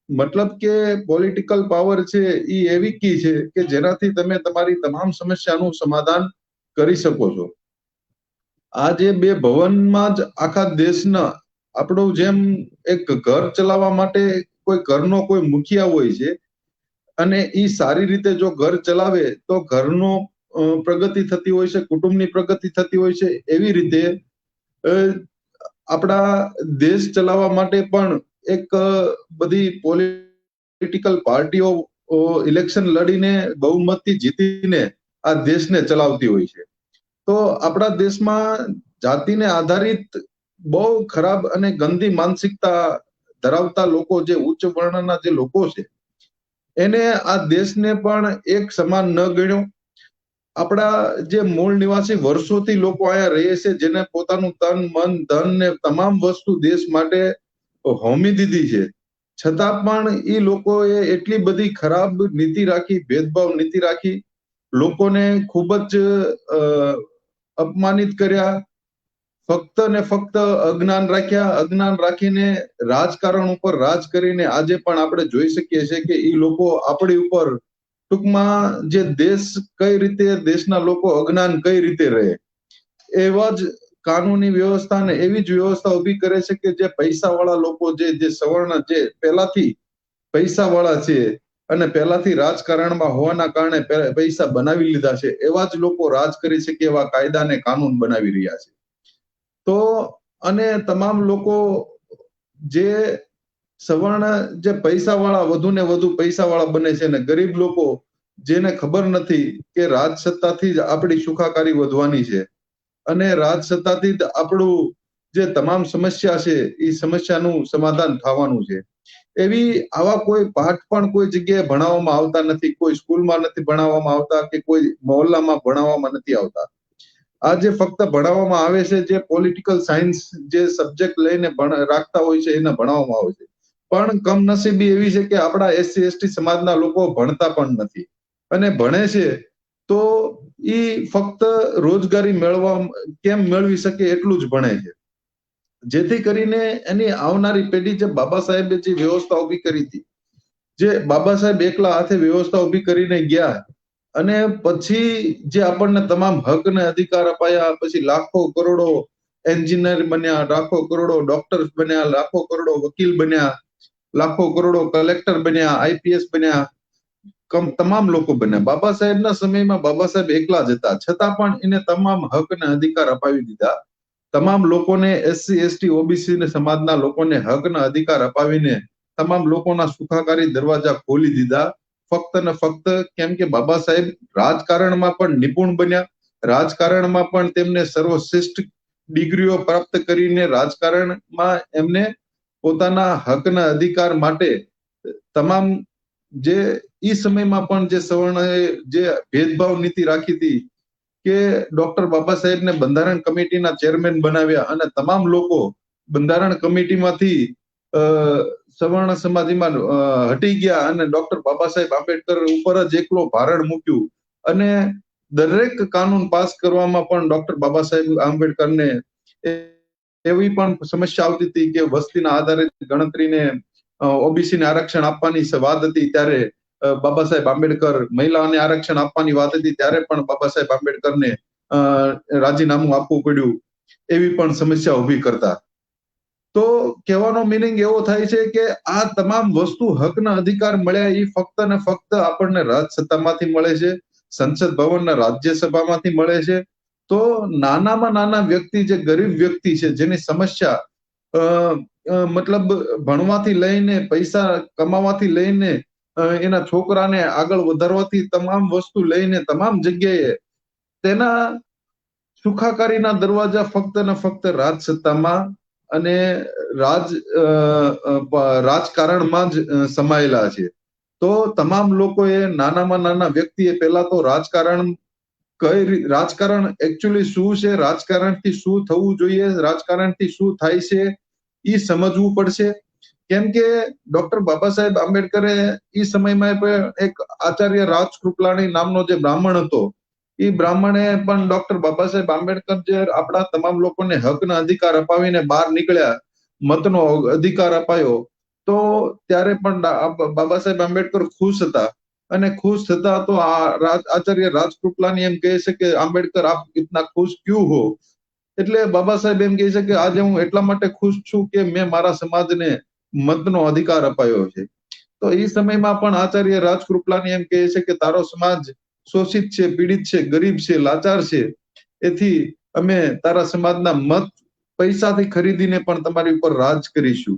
મતલબ કે પોલિટિકલ પાવર છે એ એવી કી છે કે જેનાથી તમે તમારી તમામ સમસ્યાનું સમાધાન કરી શકો છો. આ જે બે ભવનમાં જ આખા દેશના આપણું જેમ એક ઘર ચલાવવા માટે ઘરનો કોઈ મુખિયા હોય છે અને એ સારી રીતે જો ઘર ચલાવે તો ઘરનો પ્રગતિ થતી હોય છે, કુટુંબની પ્રગતિ થતી હોય છે, એવી રીતે આપણા દેશ ચલાવવા માટે પણ એક બધી પોલિટિકલ પાર્ટીઓ ઇલેક્શન લડીને બહુમતથી જીતીને આ દેશને ચલાવતી હોય છે. તો આપણા દેશમાં જાતિને આધારિત બહુ ખરાબ અને ગંદી માનસિકતા ધરાવતા લોકો, જે ઉચ્ચ વર્ણના જે લોકો છે, એને આ દેશને પણ એક સમાન ન ગણ્યો. આપણા જે મૂળ નિવાસી વર્ષોથી લોકો અહીંયા રહે છે, જેને પોતાનું તન, મન, ધન ને તમામ વસ્તુ દેશ માટે હોમી દીધી છે, છતાં પણ એ લોકોએ એટલી બધી ખરાબ નીતિ રાખી, ભેદભાવ નીતિ રાખી, લોકોને ખૂબ જ અપમાનિત કર્યા, ફક્ત ને ફક્ત અજ્ઞાન રાખ્યા. અજ્ઞાન રાખીને રાજકારણ ઉપર રાજ કરીને આજે પણ આપણે જોઈ શકીએ છીએ કે એ લોકો આપણી ઉપર ટૂંકમાં જે દેશ કઈ રીતે, દેશના લોકો અજ્ઞાન કઈ રીતે રહે, એવા જ કાનૂની વ્યવસ્થા ને એવી જ વ્યવસ્થા ઉભી કરે છે કે જે પૈસાવાળા લોકો, જે સવર્ણ, જે પહેલાથી પૈસાવાળા છે અને પહેલાથી રાજકારણમાં હોવાના કારણે પૈસા બનાવી લીધા છે, એવા જ લોકો રાજ કરી શકે એવા કાયદા ને કાનૂન બનાવી રહ્યા છે. તો અને તમામ લોકો જે સવર્ણ, જે પૈસાવાળા વધુ ને વધુ પૈસાવાળા બને છે, અને ગરીબ લોકો જેને ખબર નથી કે રાજસત્તાથી જ આપણી સુખાકારી વધવાની છે અને રાજસત્તાથી જ આપણું જે તમામ સમસ્યા છે એ સમસ્યાનું સમાધાન થવાનું છે, એવી આવા કોઈ પાઠ પણ કોઈ જગ્યાએ ભણાવવામાં આવતા નથી, કોઈ સ્કૂલમાં નથી ભણાવવામાં આવતા કે કોઈ મહોલ્લામાં ભણાવવામાં નથી આવતા. આ જે ફક્ત ભણાવવામાં આવે છે, જે પોલિટિકલ સાયન્સ જે સબ્જેક્ટ લઈને રાખતા હોય છે, એને ભણાવવામાં આવે છે. પણ કમનસીબી એવી છે કે આપણા SC ST સમાજના લોકો ભણતા પણ નથી, અને ભણે છે તો ઈ ફક્ત રોજગારી કેમ મેળવી શકે એટલું જ ભણે છે, જેથી કરીને એની આવનારી પેઢી, જે બાબા સાહેબે જે વ્યવસ્થા ઉભી કરી હતી, જે બાબા સાહેબ એકલા હાથે વ્યવસ્થા ઉભી કરીને ગયા, અને પછી જે આપણને તમામ હક ને અધિકાર અપાયા, પછી લાખો કરોડો એન્જિનિયર બન્યા, લાખો કરોડો ડોક્ટર બન્યા, લાખો કરોડો વકીલ બન્યા, લાખો કરોડો કલેક્ટર બન્યા, IPS બન્યા, તમામ લોકો બન્યા. બાબા સાહેબના સમયમાં બાબા સાહેબ એકલા જ હતા, છતાં પણ એને તમામ હક ને અધિકાર અપાવી દીધા. તમામ લોકોને, SC ST OBC ને સમાજના લોકોને હક ના અધિકાર અપાવીને તમામ લોકોના સુખાકારી દરવાજા ખોલી દીધા, ફક્ત ને ફક્ત કેમ કે બાબા સાહેબ રાજકારણમાં પણ નિપુણ બન્યા, રાજકારણમાં પણ તેમને સર્વશ્રેષ્ઠ ડિગ્રીઓ પ્રાપ્ત કરીને રાજકારણમાં એમને પોતાના હકના અધિકાર માટે તમામ જે ઈ સમયમાં પણ જે સવર્ણએ જે ભેદભાવ નીતિ રાખી હતી કે ડોક્ટર બાબા સાહેબને બંધારણ કમિટીના ચેરમેન બનાવ્યા, અને તમામ લોકો બંધારણ કમિટીમાંથી સવર્ણ સમાજમાં હટી ગયા અને ડોક્ટર બાબા સાહેબ આંબેડકર ઉપર જ એકલો ભારણ મૂક્યું, અને દરેક કાનૂન પાસ કરવામાં પણ ડોક્ટર બાબા સાહેબ આંબેડકરને એવી પણ સમસ્યા આવતી હતી કે વસ્તીના આધારે ગણતરીને OBC ને આરક્ષણ આપવાની વાત હતી, ત્યારે બાબા સાહેબ આંબેડકર, મહિલાઓને આરક્ષણ આપવાની વાત હતી ત્યારે પણ બાબા સાહેબ આંબેડકરને રાજીનામું આપવું પડ્યું, એવી પણ સમસ્યા ઉભી કરતા. તો કહેવાનો મિનિંગ એવો થાય છે કે આ તમામ વસ્તુ, હકના અધિકાર મળ્યા એ ફક્ત ને ફક્ત આપણને રાજસત્તામાંથી મળે છે, સંસદ ભવનના રાજ્યસભામાંથી મળે છે. તો નાનામાં નાના વ્યક્તિ, જે ગરીબ વ્યક્તિ છે, જેની સમસ્યા મતલબ ભણવાથી લઈને, પૈસા કમાવાથી લઈને, એના છોકરાને આગળ વધારવાથી તમામ વસ્તુ લઈને તમામ જગ્યાએ તેના સુખાકારીના દરવાજા ફક્ત ને ફક્ત રાજસત્તામાં અને રાજકારણમાં જ સમાયેલા છે. તો તમામ લોકોએ, નાનામાં નાના વ્યક્તિએ પહેલા તો રાજકારણ એકચ્યુઅલી શું છે, રાજકારણથી શું થવું જોઈએ, રાજકારણથી શું થાય છે, એ સમજવું પડશે. કેમ કે ડોક્ટર બાબા સાહેબ આંબેડકરે એ સમયમાં એક આચાર્ય રાજ કૃપલાણી નામનો જે બ્રાહ્મણ હતો, એ બ્રાહ્મણે પણ ડોક્ટર બાબા સાહેબ આંબેડકર જે આપણા તમામ લોકોને હકના અધિકાર અપાવીને બહાર નીકળ્યા, મતનો અધિકાર અપાયો, તો ત્યારે પણ બાબા સાહેબ આંબેડકર ખુશ હતા, અને ખુશ થતા તો આચાર્ય રાજ કૃપલાણી એમ કહે છે કે આંબેડકર આપ ઇતના ખુશ ક્યું હો? એટલે બાબા સાહેબ એમ કહે છે કે આજે હું એટલા માટે ખુશ છું કે મેં મારા સમાજને મતનો અધિકાર અપાયો છે. તો એ સમયમાં પણ આચાર્ય રાજ કૃપલાણી એમ કહે છે કે તારો સમાજ શોષિત છે, પીડિત છે, ગરીબ છે, લાચાર છે, એથી અમે તારા સમાજના મત પૈસાથી ખરીદીને પણ તમારી ઉપર રાજ કરીશું.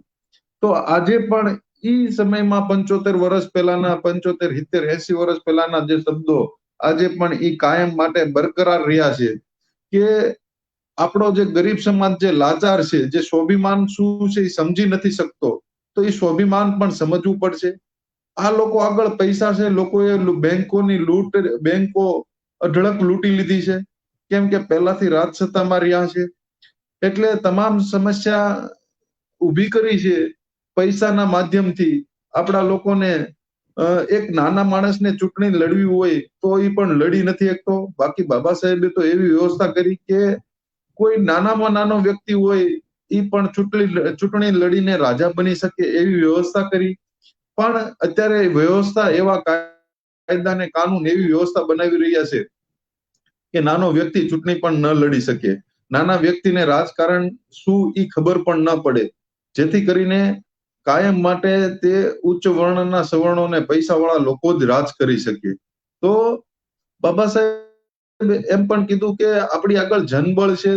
તો આજે પણ ઈ સમયમાં 75 વર્ષ પહેલાના 75, 70, 80 વર્ષ પહેલાના જે શબ્દો આજે પણ ઈ કાયમ માટે બરકરાર રહ્યા છે કે આપણો જે ગરીબ સમાજ જે લાચાર છે, જે સ્વાભિમાન શું છે એ સમજી નથી શકતો, તો એ સ્વાભિમાન પણ સમજવું પડશે. આ લોકો આગળ પૈસા છે, લોકોએ બેંકોની લૂંટ, બેંકો અઢળક લૂંટી લીધી છે, કેમ કે પહેલાથી રાજ સત્તામાં રહ્યા છે. એટલે તમામ સમસ્યા ઊભી કરી છે પૈસાના માધ્યમથી. આપણા લોકોને એક નાના માણસને ચૂંટણી લડવી હોય તો એ પણ લડી નથી શકતો. બાકી બાબા સાહેબે તો એવી વ્યવસ્થા કરી કે કોઈ નાનામાં નાનો વ્યક્તિ હોય એ પણ ચૂંટણી લડીને રાજા બની શકે એવી વ્યવસ્થા કરી. પણ અત્યારે વ્યવસ્થા એવા કાયદા ને કાનૂન એવી વ્યવસ્થા બનાવી રહ્યા છે કે નાનો વ્યક્તિ ચૂંટણી પણ ન લડી શકે, નાના વ્યક્તિને રાજકારણ શું એ ખબર પણ ન પડે, જેથી કરીને કાયમ માટે તે ઉચ્ચ વર્ણના સવર્ણોને પૈસાવાળા લોકો જ રાજ કરી શકે. તો બાબા સાહેબ એમ પણ કીધું કે આપણી આગળ જનબળ છે,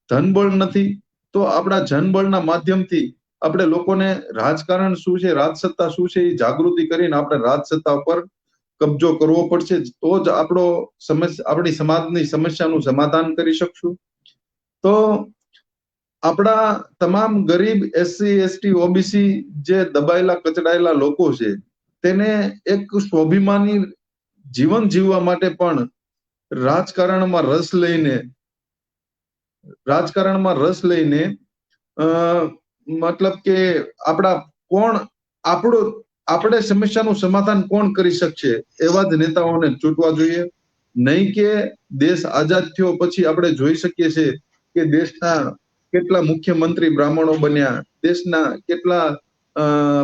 ધનબળ નથી. તો આપણા જનબળના માધ્યમથી આપણે લોકોને રાજકારણ શું છે, રાજસત્તા શું છે એ જાગૃતિ કરીને આપણે રાજસત્તા ઉપર કબજો કરવો પડશે. તો જ આપણી સમાજની સમસ્યાનું સમાધાન કરી શકશું. તો આપણા તમામ ગરીબ એસસી, એસટી, ઓબીસી જે દબાયેલા કચડાયેલા લોકો છે તેને એક સ્વાભિમાની જીવન જીવવા માટે પણ રાજકારણમાં રસ લઈને મતલબ કે આપણે સમસ્યાનું સમાધાન કોણ કરી શકશે એવા જ નેતાઓને ચૂંટવા જોઈએ. નહીં કે દેશ આઝાદ થયો પછી આપણે જોઈ શકીએ છીએ કે દેશના કેટલા મુખ્યમંત્રી બ્રાહ્મણો બન્યા, દેશના કેટલા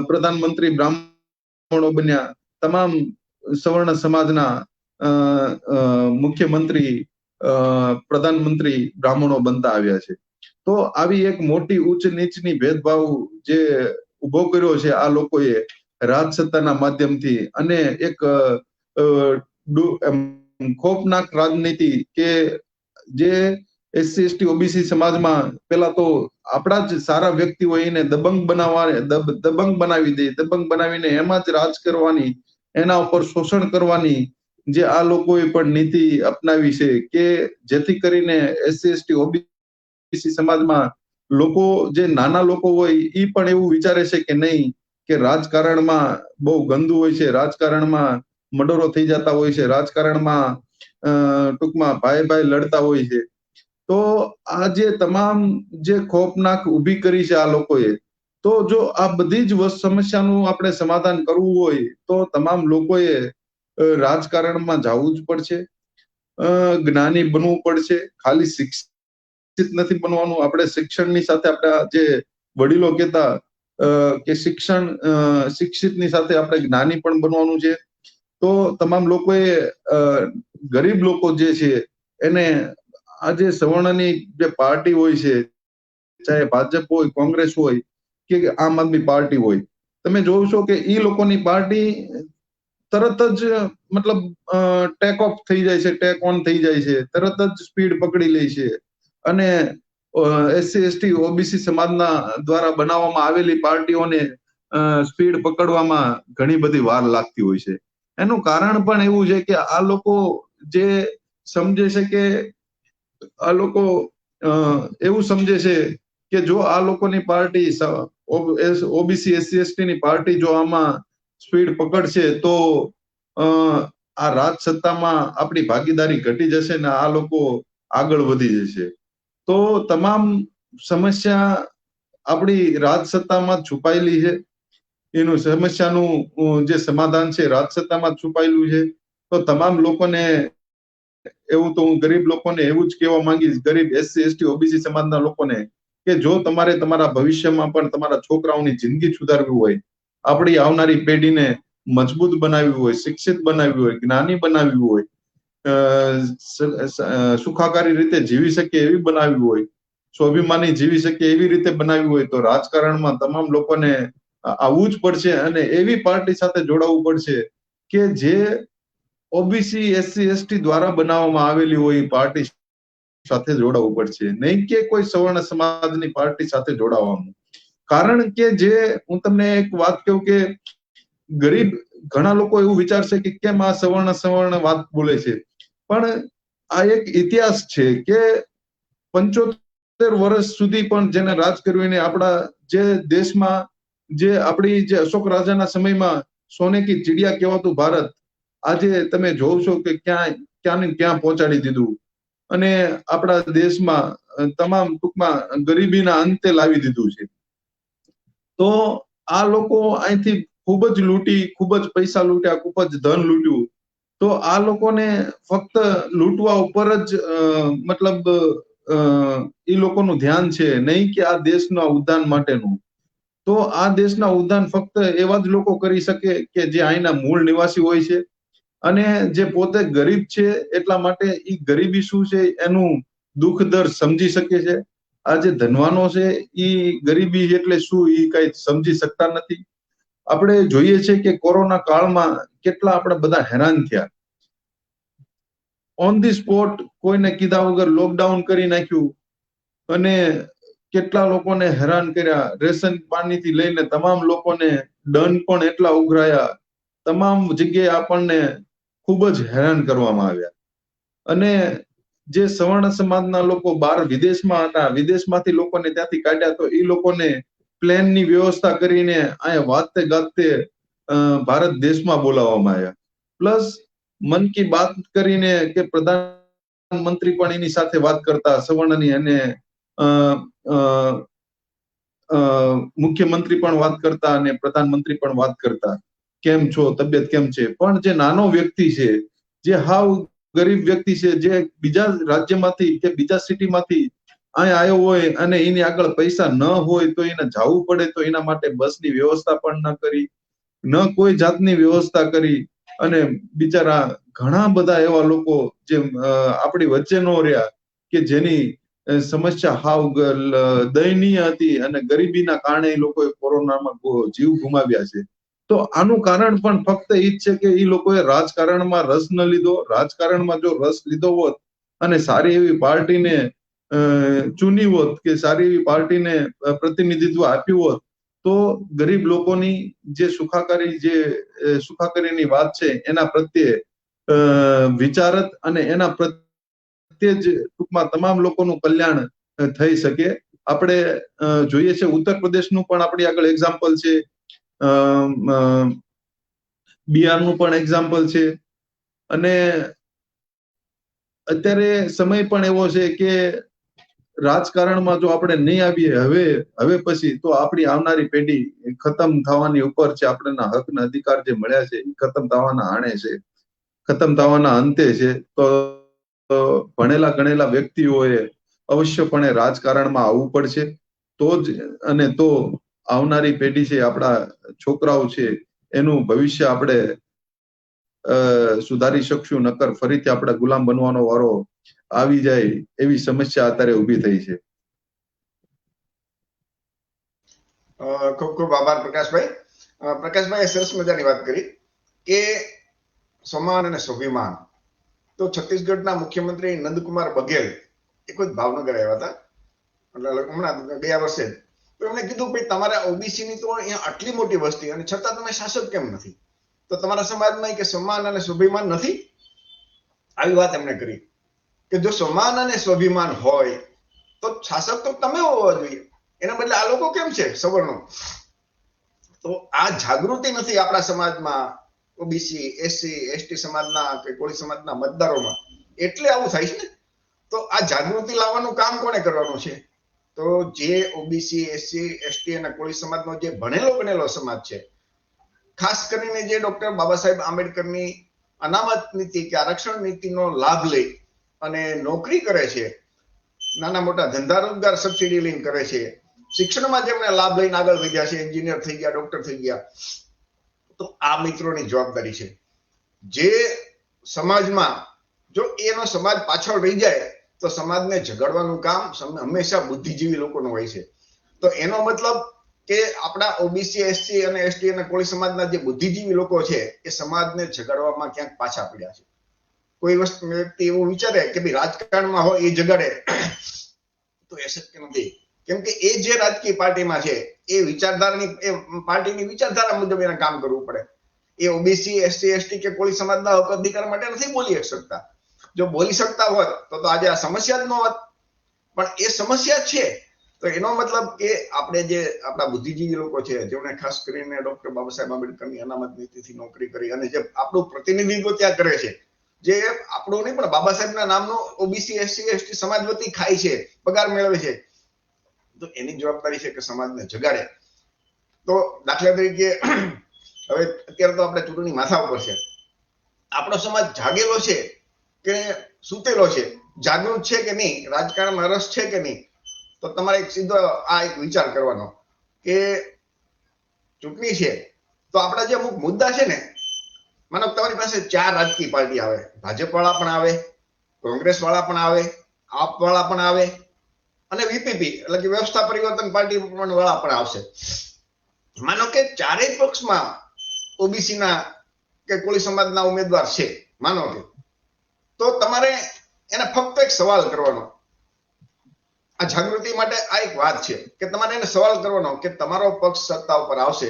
પ્રધાનમંત્રી બ્રાહ્મણો બન્યા, તમામ સવર્ણ સમાજના મુખ્યમંત્રી, પ્રધાનમંત્રી બ્રાહ્મણો બનતા આવ્યા છે. તો આવી એક મોટી ઉચ્ચ નીચની ભેદભાવ જે ઉભો કર્યો છે આ લોકોએ રાજસત્તાના માધ્યમથી, અને એક ખોફનાક રાજનીતિ કે જે એસસી, એસટી, ઓબીસી સમાજમાં પેલા તો આપણા જ સારા વ્યક્તિ હોય એને દબંગ બનાવી દે, દબંગ બનાવીને એમાં જ રાજ કરવાની, એના ઉપર શોષણ કરવાની જે આ લોકોએ પણ નીતિ અપનાવી છે કે જેથી કરીને એસસી, એસટી, ઓબીસી સમાજમાં લોકો જે નાના લોકો હોય એ પણ એવું વિચારે છે કે નહીં, કે રાજકારણમાં બહુ ગંદુ હોય છે, રાજકારણમાં મર્ડરો થઈ જતા હોય છે, રાજકારણમાં ટૂંકમાં ભાઈ લડતા હોય છે. તો આ જે તમામ જે ખોફનાક ઊભી કરી છે આ લોકોએ, તો જો આ બધી જ સમસ્યાનું આપણે સમાધાન કરવું હોય તો તમામ લોકોએ રાજકારણમાં જવું જ પડશે, જ્ઞાની બનવું પડશે. ખાલી શિક્ષિત નથી બનવાનું, આપણે શિક્ષણની સાથે આપણા જે વડીલો કહેતા કે શિક્ષિતની સાથે આપણે જ્ઞાની પણ બનવાનું છે. તો તમામ લોકોએ ગરીબ લોકો જે છે એને આ જે સવર્ણની જે પાર્ટી હોય છે, ચાહે ભાજપ હોય, કોંગ્રેસ હોય કે આમ આદમી પાર્ટી હોય, તમે જોવો છો કે ઈ લોકોની પાર્ટી તરત જ મતલબ ટેક ઓફ થઈ જાય છે, ટેક ઓન થઈ જાય છે, તરત જ સ્પીડ પકડી લે છે. અને એસસી, એસટી, ઓબીસી સમાજના દ્વારા બનાવવામાં આવેલી પાર્ટીઓને સ્પીડ પકડવામાં ઘણી બધી વાર લાગતી હોય છે. એનું કારણ પણ એવું છે કે આ લોકો જે સમજે છે કે આ લોકો એવું સમજે છે કે જો આ લોકોની પાર્ટી ઓબીસી, એસસી, એસટી ની પાર્ટી જો આમાં સ્પીડ પકડશે તો આ રાજ સત્તામાં આપણી ભાગીદારી ઘટી જશે ને આ લોકો આગળ વધી જશે. તો તમામ સમસ્યા આપણી રાજ સત્તામાં છુપાયેલી છે. એનું સમસ્યાનું જે સમાધાન છે રાજસત્તામાં છુપાયેલું છે. તો તમામ લોકોને એવું તો હું ગરીબ લોકોને એવું જ કહેવા માંગીશ, ગરીબ એસસી, એસટી, ઓબીસી સમાજના લોકોને, કે જો તમારે તમારા ભવિષ્યમાં પણ તમારા છોકરાઓની જિંદગી સુધારવી હોય, આપણી આવનારી પેઢીને મજબૂત બનાવવી હોય, શિક્ષિત બનાવવી હોય, જ્ઞાની બનાવવી હોય, સુખાકારી રીતે જીવી શકે એવી બનાવવી હોય, સ્વાભિમાની જીવી શકે એવી રીતે બનાવવી હોય, તો રાજકારણમાં તમામ લોકોને આવવું જ પડશે અને એવી પાર્ટી સાથે જોડાવવું પડશે કે જે ઓબીસી એસસી એસટી દ્વારા બનાવવામાં આવેલી હોય પાર્ટી સાથે જોડાવવું પડશે, નહીં કે કોઈ સવર્ણ સમાજની પાર્ટી સાથે જોડાવાનું. કારણ કે જે હું તમને એક વાત કહું કે ગરીબ ઘણા લોકો એવું વિચારશે કે કેમ આ સવર્ણ વાત બોલે છે, પણ આ એક ઇતિહાસ છે કે 75 વર્ષ સુધી પણ જેને રાજ કર્યું એને આપણા જે દેશમાં જે આપણી જે અશોક રાજાના સમયમાં સોને કી ચિડિયા કહેવાતું ભારત આજે તમે જોવ છો કે ક્યાં ને ક્યાં પહોંચાડી દીધું અને આપણા દેશમાં તમામ ટૂંકમાં ગરીબીના અંતે લાવી દીધું છે. તો આ લોકો અહીંથી ખૂબ જ લૂંટી, ખૂબ જ પૈસા લૂંટ્યા, ખૂબ જ ધન લૂંટ્યું. તો આ લોકોને ફક્ત લૂંટવા ઉપર જ મતલબ એ લોકોનું ધ્યાન છે, નહીં કે આ દેશના ઉદ્ધાર માટેનું. તો આ દેશના ઉદ્ધાર ફક્ત એવા જ લોકો કરી શકે કે જે અહીંના મૂળ નિવાસી હોય છે અને જે પોતે ગરીબ છે એટલા માટે એ ગરીબી શું છે એનું દુઃખ દર્દ સમજી શકે છે. આ જે ધનવાનો છે એ ગરીબી એટલે શું એ કઈ સમજી શકતા નથી. આપણે જોઈએ છે કે કોરોના કાળમાં કેટલા આપણે બધા હેરાન થયા. ઓન ધી સ્પોટ કોઈને કીધા વગર લોકડાઉન કરી નાખ્યું અને કેટલા લોકોને હેરાન કર્યા. રેશન પાણીથી લઈને તમામ લોકોને દંડ પણ એટલા ઉઘરાયા. તમામ જગ્યાએ આપણને ખૂબ જ હેરાન કરવામાં આવ્યા. અને જે સવર્ણ સમાજના લોકો બહાર વિદેશમાં હતા, વિદેશમાંથી લોકોને ત્યાંથી કાઢ્યા, તો એ લોકોને પ્લેનની વ્યવસ્થા કરીને અહીંયા વાતે ગાતે ભારત દેશમાં બોલાવવામાં આવ્યા. પ્લસ મન કી બાત કરીને કે પ્રધાનમંત્રી પણ એની સાથે વાત કરતા સવર્ણની અને મુખ્યમંત્રી પણ વાત કરતા અને પ્રધાનમંત્રી પણ વાત કરતા, કેમ છો, તબિયત કેમ છે. પણ જે નાનો વ્યક્તિ છે, જે હાવ ગરીબ વ્યક્તિ છે, જે બીજા રાજ્યમાંથી કે બીજા સિટીમાંથી અહીંયા આવ્યો હોય અને એની આગળ પૈસા ન હોય તો એને જવું પડે, તો એના માટે બસની વ્યવસ્થા પણ ન કરી, ન કોઈ જાતની વ્યવસ્થા કરી. અને બિચારા ઘણા બધા એવા લોકો જે આપણી વચ્ચે નો રહ્યા કે જેની સમસ્યા હાવ દયનીય હતી અને ગરીબીના કારણે એ લોકોએ કોરોનામાં જીવ ગુમાવ્યા છે. તો આનું કારણ પણ ફક્ત એ જ છે કે એ લોકોએ રાજકારણમાં રસ ન લીધો. રાજકારણમાં જો રસ લીધો હોત અને સારી એવી પાર્ટીને ચૂની હોત કે સારી એવી પાર્ટીને પ્રતિનિધિત્વ આપ્યું હોત તો ગરીબ લોકોની જે સુખાકારીની વાત છે એના પ્રત્યે વિચારત અને એના પ્રત્યે જ ટૂંકમાં તમામ લોકોનું કલ્યાણ થઈ શકે. આપણે જોઈએ છે ઉત્તર પ્રદેશનું પણ આપણી આગળ એક્ઝામ્પલ છે, બિહારનું પણ એક્ઝામ્પલ છે. અને અત્યારે સમય પણ એવો છે કે રાજકારણમાં જો આપણે નહીં આવીએ હવે પછી તો આપણી આવનારી પેઢી ખતમ થવાની ઉપર છે. આપણને હકના અધિકાર જે મળ્યા છે એ ખતમ થવાના આણે છે, ખતમ થવાના અંતે છે. તો ભણેલા ગણેલા વ્યક્તિઓએ અવશ્યપણે રાજકારણમાં આવવું પડશે. તો જ અને તો આવનારી પેઢી છે, આપણા છોકરાઓ છે, એનું ભવિષ્ય આપણે સુધારી શકશું. નકર ફરીથી આપણે ગુલામ બનવાનો વારો આવી જાય એવી સમસ્યા અત્યારે ઉભી થઈ છે. ખૂબ ખૂબ આભાર પ્રકાશભાઈ. પ્રકાશભાઈ સરસ મજાની વાત કરી કે સન્માન અને સ્વાભિમાન. તો છત્તીસગઢના મુખ્યમંત્રી નંદકુમાર બઘેલ એ ખુદ ભાવનગર આવ્યા હતા, એટલે હમણાં ગયા વર્ષે. તો એમણે કીધું ભાઈ તમારા ઓબીસી ની તો અહીંયા આટલી મોટી વસ્તી અને છતાં તમે શાસક કેમ નથી? તો તમારા સમાજમાં કે સન્માન અને સ્વાભિમાન નથી? આવી વાત એમણે કરી કે જો સન્માન અને સ્વાભિમાન હોય તો શાસક તો તમે હોવા જોઈએ, એના બદલે આ લોકો કેમ છે સવર્ણો? તો આ જાગૃતિ નથી આપણા સમાજમાં, ઓબીસી એસસી એસટી સમાજના કે કોળી સમાજના મતદારોમાં, એટલે આવું થાય છે ને. તો આ જાગૃતિ લાવવાનું કામ કોને કરવાનું છે? તો જે ઓબીસી એસસી એસટી અને કોળી સમાજનો જે ભણેલો ગણેલો સમાજ છે, ખાસ કરીને જે ડોક્ટર બાબા સાહેબ આંબેડકરની અનામત નીતિ કે આરક્ષણ નીતિનો લાભ લઈ અને નોકરી કરે છે, નાના મોટા ધંધા રોજગાર સબસિડી લઈને કરે છે, શિક્ષણમાં જેમને લાભ લઈને આગળ વધ્યા છે, એન્જિનિયર થઈ ગયા, ડોક્ટર થઈ ગયા, તો આ મિત્રોની જવાબદારી છે. જે સમાજમાં જો એનો સમાજ પાછળ રહી જાય તો સમાજને જગાડવાનું કામ હંમેશા બુદ્ધિજીવી લોકોનું હોય છે. તો એનો મતલબ કે આપણા ઓબીસી, એસસી અને એસટી અને કોળી સમાજના જે બુદ્ધિજીવી લોકો છે એ સમાજને જગાડવામાં ક્યાંક પાછા પડ્યા છે. કોઈ વ્યક્તિ એવું વિચારે કે ભાઈ રાજકારણમાં હોય એ જગાડે તો એ શક્ય નથી. કેમ કે એ જે રાજકીય પાર્ટીમાં છે એ વિચારધારાની એ પાર્ટીની વિચારધારા મુજબ એને કામ કરવું પડે. એ ઓબીસી, એસસી, એસટી કે કોળી સમાજના હક અધિકાર માટે નથી બોલી શકતા. જો બોલી શકતા હોત તો આજે આ સમસ્યા જ ન હોત. પણ એ સમસ્યા છે. તો એનો મતલબ કે આપણે જે આપણા બુદ્ધિજીવી લોકો છે જેમણે ખાસ કરીને ડોક્ટર બાબા સાહેબ આંબેડકરની અનામત નીતિથી નોકરી કરી અને જે આપણું પ્રતિનિધિત્વ ત્યાં કરે છે, જે આપણું નહીં પણ બાબા સાહેબના નામનો ઓબીસી, એસસી, એસટી સમાજ વતી ખાય છે, પગાર મેળવે છે, તો એની જવાબદારી છે કે સમાજને જગાડે. તો દાખલા તરીકે હવે અત્યારે તો આપણે ચૂંટણી માથા ઉપર છે. આપણો સમાજ જાગેલો છે કે સૂતેલો છે, જાગૃત છે કે નહીં, રાજકારણમાં રસ છે કે નહીં, તો તમારે એક સીધો આ એક વિચાર કરવાનો કે ચૂંટણી છે તો આપણા જે અમુક મુદ્દા છે ને, માનો તમારી પાસે 4 રાજકીય પાર્ટી આવે, ભાજપ વાળા પણ આવે, કોંગ્રેસ વાળા પણ આવે, આપ વાળા પણ આવે અને વીપીપી એટલે કે વ્યવસ્થા પરિવર્તન પાર્ટી વાળા પણ આવશે. માનો કે ચારેય પક્ષમાં ઓબીસી ના કે કોળી સમાજના ઉમેદવાર છે, માનો કે, તો તમારે એને ફક્ત એક સવાલ કરવાનો. આ જાગૃતિ માટે આ એક વાત છે કે તમારે એને સવાલ કરવાનો કે તમારો પક્ષ સત્તા ઉપર આવશે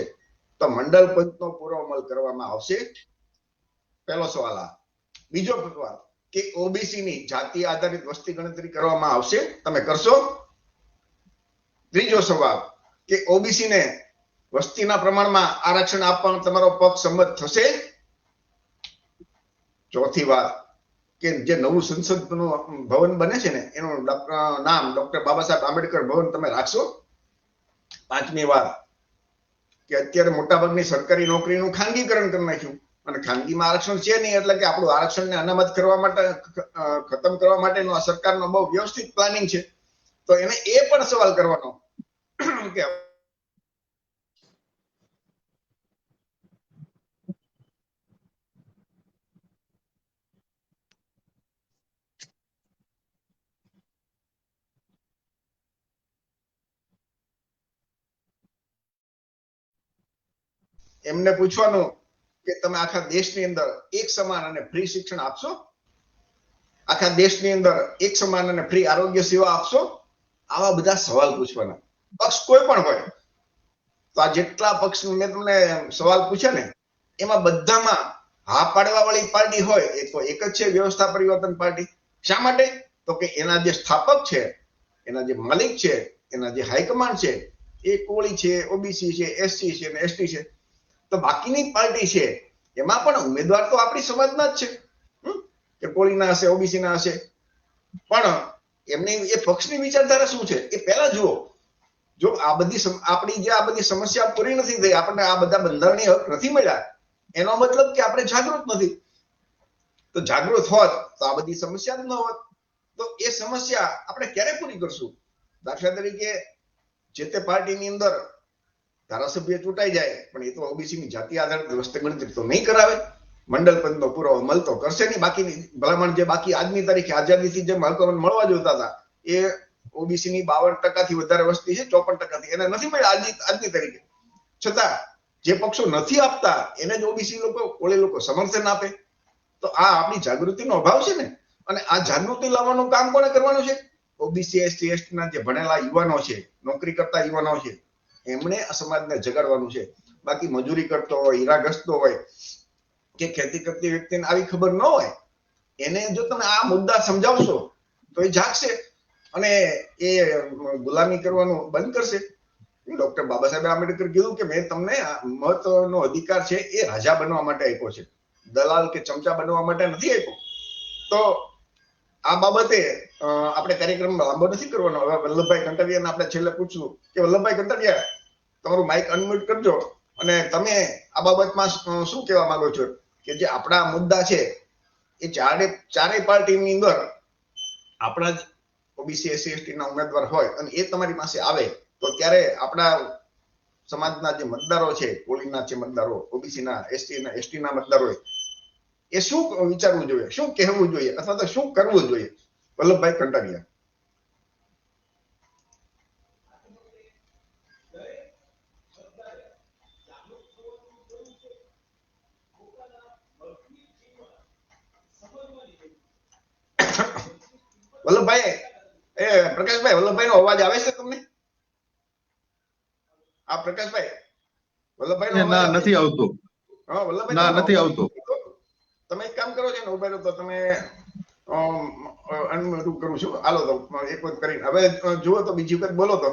તો મંડળ પંચનો પૂરો અમલ કરવામાં આવશે? પહેલો સવાલ આ. બીજો સવાલ કે ઓબીસી ની જાતિ આધારિત વસ્તી ગણતરી કરવામાં આવશે, તમે કરશો? ત્રીજો સવાલ કે ઓબીસી ને વસ્તીના પ્રમાણમાં આરક્ષણ આપવાનો તમારો પક્ષ સંમત થશે? ચોથી વાત કે જે નવું સંસદનું ભવન બને છે ને એનું નામ ડોક્ટર બાબા સાહેબ આંબેડકર ભવન તમે રાખશો? પાંચમી વાત કે અત્યારે મોટાભાગની સરકારી નોકરીનું ખાનગીકરણ કરી નાખ્યું અને ખાનગીમાં આરક્ષણ છે નહીં, એટલે કે આપણું આરક્ષણને અનામત કરવા માટે ખતમ કરવા માટેનો આ સરકારનો બહુ વ્યવસ્થિત પ્લાનિંગ છે. તો એને એ પણ સવાલ કરવાનો કે એમને પૂછવાનું કે તમે આખા દેશની અંદર એક સમાન અને ફ્રી શિક્ષણ આપશો? આખા દેશની અંદર એક સમાન અને ફ્રી આરોગ્ય સેવા આપશો? આવા બધા સવાલ પૂછવાના. પક્ષ કોઈ પણ હોય. તો આ જેટલા પક્ષ મેં તમને સવાલ પૂછ્યા ને એમાં બધામાં હા પાડવા વાળી પાર્ટી હોય એ તો એક જ છે, વ્યવસ્થા પરિવર્તન પાર્ટી. શા માટે? તો કે એના જે સ્થાપક છે, એના જે માલિક છે, એના જે હાઈકમાન્ડ છે એ કોળી છે, ઓબીસી છે, એસસી છે અને એસટી છે. તો બાકીની પાર્ટી છે એમાં પણ ઉમેદવાર તો આપણી સમાજના જ છે, કે કોળીના હશે, ઓબીસી ના હશે, પણ એમની એ પક્ષની વિચારધારા શું છે એ પહેલા જુઓ. જો આ બધી આપણી જે આ બધી સમસ્યા પૂરી નથી થઈ, આપણને આ બધા બંધારણીય હક નથી મળ્યા, એનો મતલબ કે આપણે જાગૃત નથી. તો જાગૃત હોત તો આ બધી સમસ્યા જ ન હોત. તો એ સમસ્યા આપણે ક્યારે પૂરી કરશું? દાખલા તરીકે જે તે પાર્ટીની અંદર ધારાસભ્ય ચૂંટાઈ જાય પણ એ તો ઓબીસી ની જાતિ આધારિત વસ્તી ગણતરી તો નહીં કરાવે, મંડળ પંચનો પૂરો અમલ તો કરશે નહીં. બાકીની ભલામણ જે બાકી આજની તારીખે આઝાદીથી જે હકો મળવા જોતા હતા એ ઓબીસી ની 52% થી વધારે વસ્તી છે, 54% એને નથી મળ્યા આજની તારીખે. છતાં જે પક્ષો નથી આપતા એને જ ઓબીસી લોકો, કોળી લોકો સમર્થન આપે. તો આ આપણી જાગૃતિનો અભાવ છે ને. અને આ જાગૃતિ લાવવાનું કામ કોને કરવાનું છે? ઓબીસી, એસટી, એસટી ના જે ભણેલા યુવાનો છે, નોકરી કરતા યુવાનો છે, એમણે આ સમાજને જગાડવાનું છે. બાકી મજૂરી કરતો હોય, હીરા ઘસતો હોય કે ખેતી કરતી વ્યક્તિને આવી ખબર ન હોય, એને જો તમે આ મુદ્દા સમજાવશો તો એ જાગશે અને એ ગુલામી કરવાનું બંધ કરશે. ડોક્ટર બાબા સાહેબ આંબેડકર કીધું કે મેં તમને મહત્વનો અધિકાર છે એ રાજા બનવા માટે આપ્યો છે, દલાલ કે ચમચા બનવા માટે નથી આપ્યો. તો આ બાબતે આપણે કાર્યક્રમ લાંબો નથી કરવાનો. હવે વલ્લભભાઈ કંટારિયાને આપણે છેલ્લે પૂછશું કે વલ્લભભાઈ કંટારિયા, તમારું માઇક અનમ્યુટ કરજો અને તમે આ બાબતમાં શું કહેવા માંગો છો કે જે આપણા મુદ્દા છે એ ચારેય પાર્ટીની અંદર આપણા જ ઓબીસી, એસસી, એસટી ના ઉમેદવાર હોય અને એ તમારી પાસે આવે તો ત્યારે આપણા સમાજના જે મતદારો છે, કોળીના જે મતદારો, ઓબીસી ના, એસટી ના, એસટી ના મતદારો એ શું વિચારવું જોઈએ, શું કહેવું જોઈએ અથવા તો શું કરવું જોઈએ? વલ્લભભાઈ કંટારિયા. વલ્લભભાઈ નો અવાજ આવે છે તમને? આ પ્રકાશભાઈ, વલ્લભભાઈ નો ના, નથી આવતો. હા વલ્લભભાઈ, ના, નથી આવતો. તમે એક કામ કરો છો ને, ઉભા રહો તો તમે અનમ્યુટ કરું છું. હાલો તો એક વખત કરીને હવે જુઓ તો બીજી વખત બોલો તો.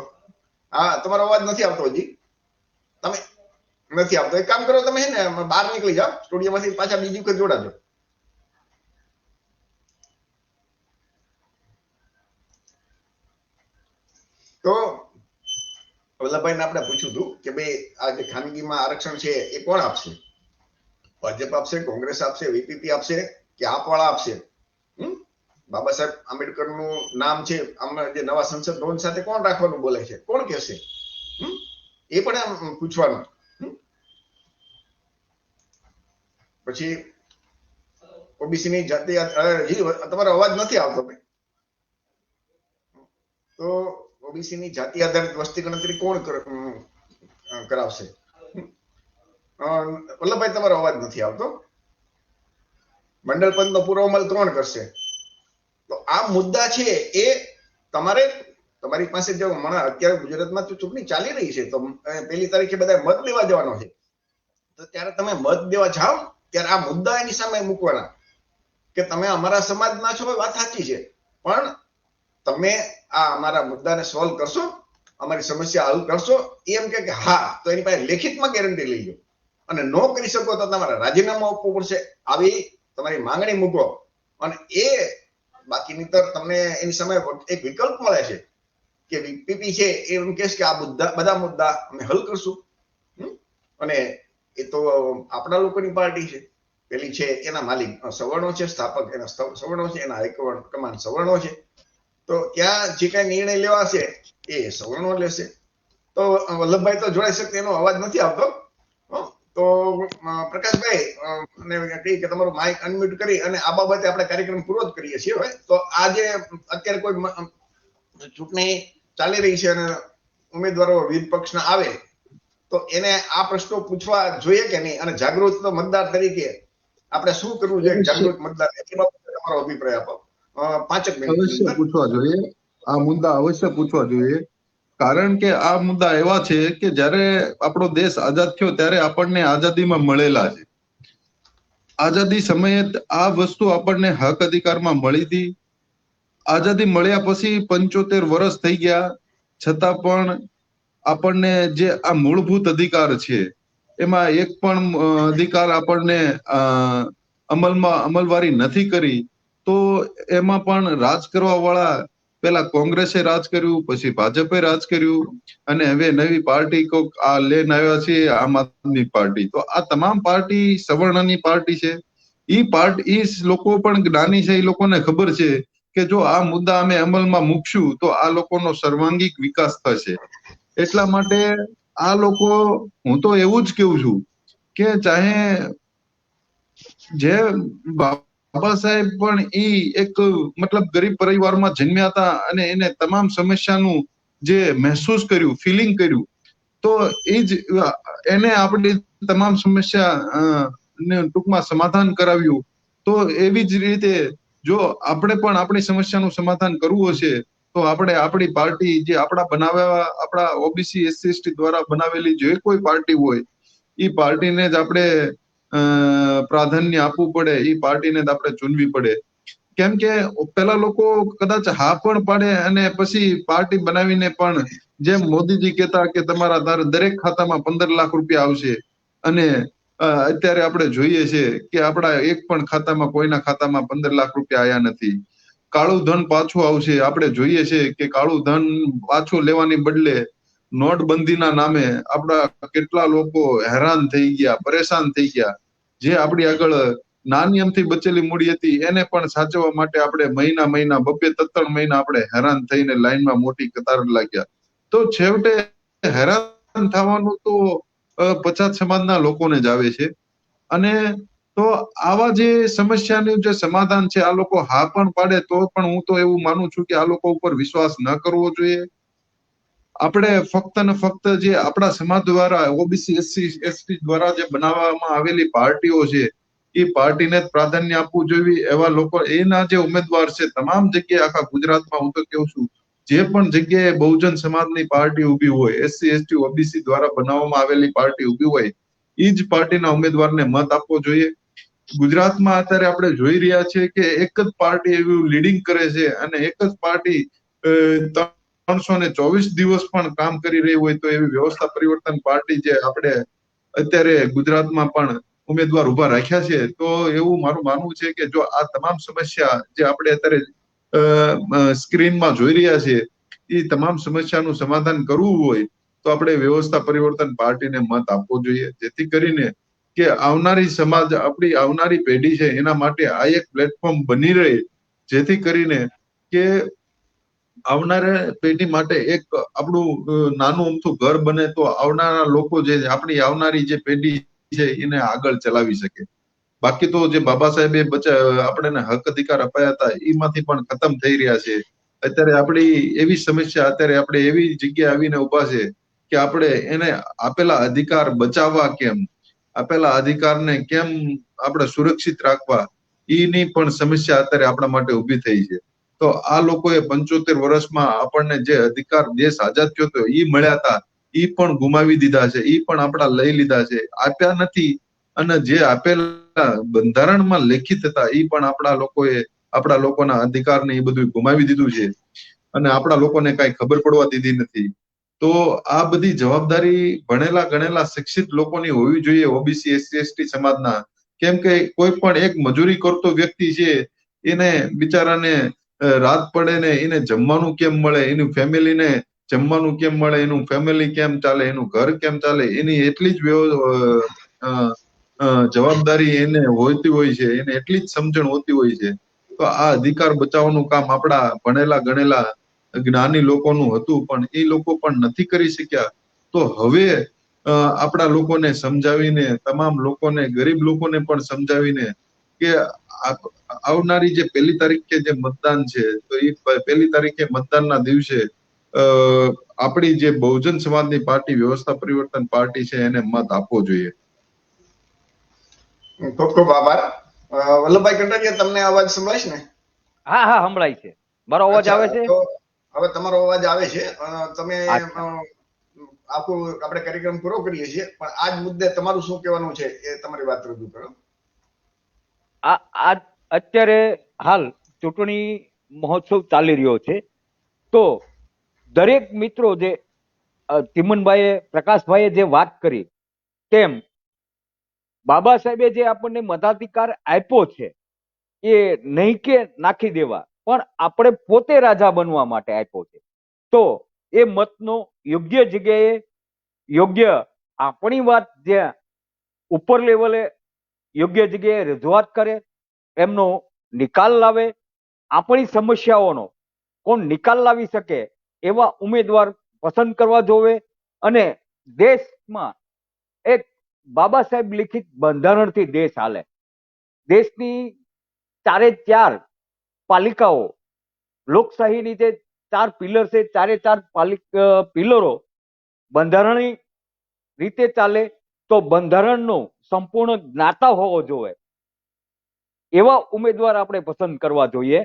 હા, તમારો અવાજ નથી આવતો હજી. તમે નથી આવતો. એક કામ કરો, તમે હે ને બહાર નીકળી જાઓ સ્ટુડિયોમાંથી, પાછા બીજી વખત જોડાજો. તો વલ્લભભાઈને આપણે પૂછ્યું હતું કે ભાઈ આ જે ખાનગીમાં આરક્ષણ છે એ કોણ આપશે? ભાજપ આપશે, કોંગ્રેસ આપશે, વીપીપી આપશે કે આપવાળા આપશે? બાબા સાહેબ આંબેડકર નું નામ છે આમાં જે નવા સંસદ ભવન સાથે કોણ રાખવાનું બોલે છે, કોણ કહેશે? એ પણ આમ પૂછવાનું. પછી ઓબીસી ની જાતિ, તમારો અવાજ નથી આવતો ભાઈ. તો ઓબીસી ની જાતિ આધારિત વસ્તી ગણતરી કોણ કરાવશે? વલ્લભભાઈ, તમારો અવાજ નથી આવતો. મંડળ પંચનો પૂરો અમલ કોણ કરશે? તો આ મુદ્દા છે એ તમારે, તમારી પાસે જો અત્યારે ગુજરાતમાં ચૂંટણી ચાલી રહી છે, તો 1 તારીખે બધા મત દેવા જવાનો છે, તો ત્યારે તમે મત દેવા જાઓ ત્યારે આ મુદ્દા એની સામે મૂકવાના કે તમે અમારા સમાજના છો, વાત સાચી છે, પણ તમે આ અમારા મુદ્દાને સોલ્વ કરશો, અમારી સમસ્યા હલ કરશો? એમ કે હા, તો એની પાસે લેખિતમાં ગેરંટી લઈ લો, અને નો કરી શકો તો તમારે રાજીનામું આપવું પડશે. આવી તમારી માંગણી મૂકો, અને એ બાકીની તર તમને એની સામે એક વિકલ્પ મળે છે કે વીપીપી છે એ એમ કહે કે આ બધા મુદ્દા અમે હલ કરશું. અને એ તો આપણા લોકોની પાર્ટી છે. પેલી છે એના માલિક સવર્ણો છે, સ્થાપક એના સવર્ણો છે, એના હાઈકમાન્ડ સવર્ણો છે. તો ત્યાં જે કઈ નિર્ણય લેવાશે એ સવર્ણો લેશે. તો વલ્લભભાઈ તો જોડાઈ શકે, એનો અવાજ નથી આવતો. તો પ્રકાશભાઈ કહી કે તમારું માઇક અનમ્યુટ કરી અને આ બાબતે આપણે કાર્યક્રમ પૂરો જ કરીએ છીએ હવે. તો આજે અત્યારે કોઈ ચૂંટણી ચાલી રહી છે અને ઉમેદવારો વિવિધ પક્ષના આવે તો એને આ પ્રશ્નો પૂછવા જોઈએ કે નહીં? અને જાગૃત મતદાર તરીકે આપણે શું કરવું જોઈએ? જાગૃત મતદાર એ બાબતે તમારો અભિપ્રાય આપો. 5 મિનિટ અવશ્ય પૂછવા જોઈએ, આ મુદ્દા અવશ્ય પૂછવા જોઈએ. કારણ કે આ મુદ્દા એવા છે કે જ્યારે આપણો દેશ આઝાદ થયો ત્યારે આપણને આઝાદીમાં મળેલા છે. આઝાદી સમયે આ વસ્તુ આપણને હક અધિકારમાં મળી હતી. આઝાદી મળ્યા પછી 75 વર્ષ થઈ ગયા છતાં પણ આપણને જે આ મૂળભૂત અધિકાર છે એમાં એક પણ અધિકાર આપણને અમલવારી નથી કરી. તો એમાં પણ રાજ કરવા વાળા, પેલા કોંગ્રેસે રાજ કર્યું, પછી ભાજપે રાજ કર્યું, અને હવે નવી પાર્ટી આ લઈને આવ્યા છે આમ આદમી પાર્ટી. તો આ તમામ પાર્ટી સવર્ણની પાર્ટી છે. ઈ લોકો પણ જ્ઞાની છે, એ લોકોને ખબર છે કે જો આ મુદ્દા અમે અમલમાં મૂકશું તો આ લોકોનો સર્વાંગીક વિકાસ થશે. એટલા માટે આ લોકો, હું તો એવું જ કેવું છું કે ચાહે જે બાબા સાહેબ પણ એક મતલબ ગરીબ પરિવારમાં જન્મ્યા હતા અને એને તમામ સમસ્યાનું જે મહેસૂસ કર્યું, ફિલિંગ કર્યું, તો એ જ એને આપણી તમામ સમસ્યા ટૂંકમાં સમાધાન કરાવ્યું. તો એવી જ રીતે જો આપણે પણ આપણી સમસ્યાનું સમાધાન કરવું હશે તો આપણે આપણી પાર્ટી જે આપણા ઓબીસી એસસી એસટી દ્વારા બનાવેલી જે કોઈ પાર્ટી હોય એ પાર્ટીને જ આપણે પ્રાધાન્ય આપવું પડે, એ પાર્ટીને જ આપણે ચૂનવી પડે. કેમ કે પેલા લોકો કદાચ હા પણ પાડે અને પછી પાર્ટી બનાવીને પણ જેમ મોદીજી કહેતા કે તમારા દરેક ખાતામાં 15 લાખ રૂપિયા આવશે, અને અત્યારે આપણે જોઈએ છે કે આપણા એક પણ ખાતામાં, કોઈના ખાતામાં 15 લાખ રૂપિયા આવ્યા નથી. કાળું ધન પાછું આવશે. આપણે જોઈએ છે કે કાળું ધન પાછું લેવાની બદલે નોટબંધીના નામે આપણા કેટલા લોકો હેરાન થઈ ગયા, પરેશાન થઈ ગયા. જે આપણી આગળ નાની અમથી બચેલી મૂડી હતી એને પણ સાચવવા માટે આપણે મહિના 2-3 મહિના આપણે હેરાન થઈને લાઈનમાં મોટી કતાર લાગ્યા. તો છેવટે હેરાન થવાનું તો પછાત સમાજના લોકોને જ આવે છે. અને તો આવા જે સમસ્યાનું જે સમાધાન છે, આ લોકો હા પણ પાડે તો પણ હું તો એવું માનું છું કે આ લોકો ઉપર વિશ્વાસ ન કરવો જોઈએ. આપણે ફક્ત ને ફક્ત જે આપણા સમાજ દ્વારા, ઓબીસી એસસી એસટી દ્વારા જે બનાવવામાં આવેલી પાર્ટીઓ છે એ પાર્ટીને જ પ્રાધાન્ય આપવું જોઈએ. એવા લોકો, એના જે ઉમેદવાર છે તમામ જગ્યાએ આખા ગુજરાતમાં, હું તો કેવું છું જે પણ જગ્યાએ બહુજન સમાજની પાર્ટી ઊભી હોય, SC ST OBC દ્વારા બનાવવામાં આવેલી પાર્ટી ઊભી હોય, એ જ પાર્ટીના ઉમેદવારને મત આપવો જોઈએ. ગુજરાતમાં અત્યારે આપણે જોઈ રહ્યા છીએ કે એક જ પાર્ટી એવું લીડિંગ કરે છે અને એક જ પાર્ટી 324 દિવસ પણ કામ કરી રહી હોય તો એવી વ્યવસ્થા પરિવર્તન પાર્ટી જે આપણે અત્યારે ગુજરાતમાં પણ ઉમેદવાર ઉભા રાખ્યા છે, તો એવું મારું માનવું છે કે જો આ તમામ સમસ્યા જે આપણે અત્યારે સ્ક્રીનમાં જોઈ રહ્યા છીએ એ તમામ સમસ્યાનું સમાધાન કરવું હોય તો આપણે વ્યવસ્થા પરિવર્તન પાર્ટીને મત આપવો જોઈએ, જેથી કરીને કે આવનારી સમાજ, આપણી આવનારી પેઢી છે એના માટે આ એક પ્લેટફોર્મ બની રહે, જેથી કરીને કે આવનારા પેઢી માટે એક આપણું નાનું અમથું ઘર બને તો આવનારા લોકો જે આપણી આવનારી જે પેઢી છે એને આગળ ચલાવી શકે. બાકી તો જે બાબા સાહેબે આપણને હક અધિકાર અપાયા હતા એમાંથી પણ ખતમ થઈ રહ્યા છે. અત્યારે આપણી એવી સમસ્યા, અત્યારે આપણે એવી જગ્યાએ આવીને ઉભા છે કે આપણે એને આપેલા અધિકાર બચાવવા કેમ, આપેલા અધિકારને કેમ આપણે સુરક્ષિત રાખવા, એની પણ સમસ્યા અત્યારે આપણા માટે ઊભી થઈ છે. તો આ લોકોએ 75 વર્ષમાં આપણને જે અધિકાર દેશ આઝાદ થયો હતો એ મળ્યા હતા, એ પણ ગુમાવી દીધા છે, એ પણ આપણા લઈ લીધા છે, આપ્યા નથી. અને જે આપેલા બંધારણમાં લેખિત હતા એ પણ આપણા લોકોના અધિકારને એ બધું ગુમાવી દીધું છે અને આપણા લોકોને કઈ ખબર પડવા દીધી નથી. તો આ બધી જવાબદારી ભણેલા ગણેલા શિક્ષિત લોકોની હોવી જોઈએ, OBC SC ST સમાજના. કેમ કે કોઈ પણ એક મજૂરી કરતો વ્યક્તિ છે એને બિચારાને રાત પડે ને એને જમવાનું કેમ મળે, એની ફેમિલીને જમવાનું કેમ મળે, એનું ફેમિલી કેમ ચાલે, એનું ઘર કેમ ચાલે, એની એટલી જ જવાબદારી એને હોતી હોય છે, એને એટલી જ સમજણ હોતી હોય છે. તો આ અધિકાર બચાવવાનું કામ આપણા ભણેલા ગણેલા જ્ઞાની લોકોનું હતું, પણ એ લોકો પણ નથી કરી શક્યા. તો હવે આપણા લોકોને સમજાવીને, તમામ લોકોને, ગરીબ લોકોને પણ સમજાવીને કે આવનારી જે 1 તારીખે જે મતદાન છે તો એ 1 તારીખે મતદાનના દિવસે આપણી જે બહુજન સમાજની પાર્ટી, વ્યવસ્થા પરિવર્તન પાર્ટી છે એને મત આપવો જોઈએ. ખૂબ ખૂબ આભાર. વલ્લભભાઈ કટારિયા, તમને અવાજ સંભળાય છે ને? હા હા સંભળાય છે. મારો અવાજ આવે છે? તો હવે તમારો અવાજ આવે છે. તમે અચ્છા. આખું આપણે કાર્યક્રમ પૂરો કરીએ છીએ, પણ આજ મુદ્દે તમારું શું કહેવાનું છે એ તમારી વાત રજૂ કરો. આ અત્યારે હાલ ચૂંટણી મહોત્સવ ચાલી રહ્યો છે, તો દરેક મિત્રો જે ચિમનભાઈએ, પ્રકાશભાઈએ જે વાત કરી તેમ બાબા સાહેબે જે આપણને મતાધિકાર આપ્યો છે એ નહીં કે નાખી દેવા, પણ આપણે પોતે રાજા બનવા માટે આપ્યો છે. તો એ મતનો યોગ્ય જગ્યાએ યોગ્ય આપણી વાત જ્યાં ઉપર લેવલે યોગ્ય જગ્યાએ રજૂઆત કરે, એમનો નિકાલ લાવે. આપણી સમસ્યાઓનો કોણ નિકાલ લાવી શકે એવા ઉમેદવાર પસંદ કરવા જોવે. અને દેશમાં એક બાબા સાહેબ લિખિત બંધારણથી દેશ હાલે. દેશની 4 પાલિકાઓ, લોકશાહીની જે 4 પિલર છે, 4 પિલરો બંધારણીય રીતે ચાલે, તો બંધારણનો સંપૂર્ણ જ્ઞાતા હોવો જોઈએ એવા ઉમેદવાર આપણે પસંદ કરવા જોઈએ.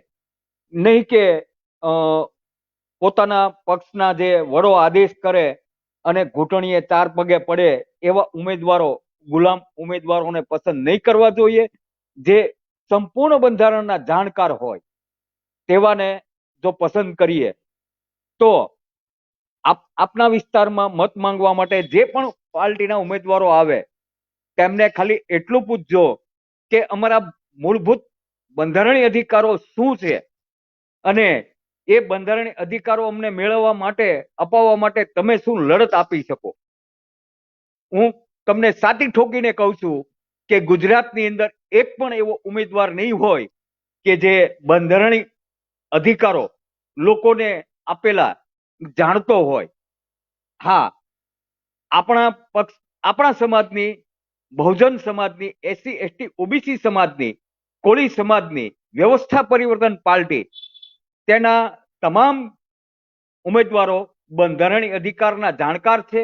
નહીં કે પોતાના પક્ષના જે વડો આદેશ કરે અને ઘૂંટણીએ 4 પગે પડે એવા ઉમેદવારો, ગુલામ ઉમેદવારોને પસંદ નહીં કરવા જોઈએ. જે સંપૂર્ણ બંધારણના જાણકાર હોય તેવાને જો પસંદ કરીએ તો આપના વિસ્તારમાં મત માંગવા માટે જે પણ પાર્ટીના ઉમેદવારો આવે તેમને ખાલી એટલું પૂછજો કે અમારા મૂળભૂત બંધારણીય અધિકારો શું છે અને એ બંધારણીય અધિકારો અમને મેળવવા માટે, અપાવવા માટે તમે શું લડત આપી શકો. હું તમને સાચી ઠોકીને કહું છું કે ગુજરાતની અંદર એક પણ એવો ઉમેદવાર નહીં હોય કે જે બંધારણીય અધિકારો લોકોને આપેલા જાણતો હોય. હા, આપણા પક્ષ, આપણા સમાજની, બહુજન સમાજની, SC ST OBC સમાજની, કોળી સમાજની વ્યવસ્થા પરિવર્તન પાર્ટી, તેના તમામ ઉમેદવારો બંધારણીય અધિકારના જાણકાર છે,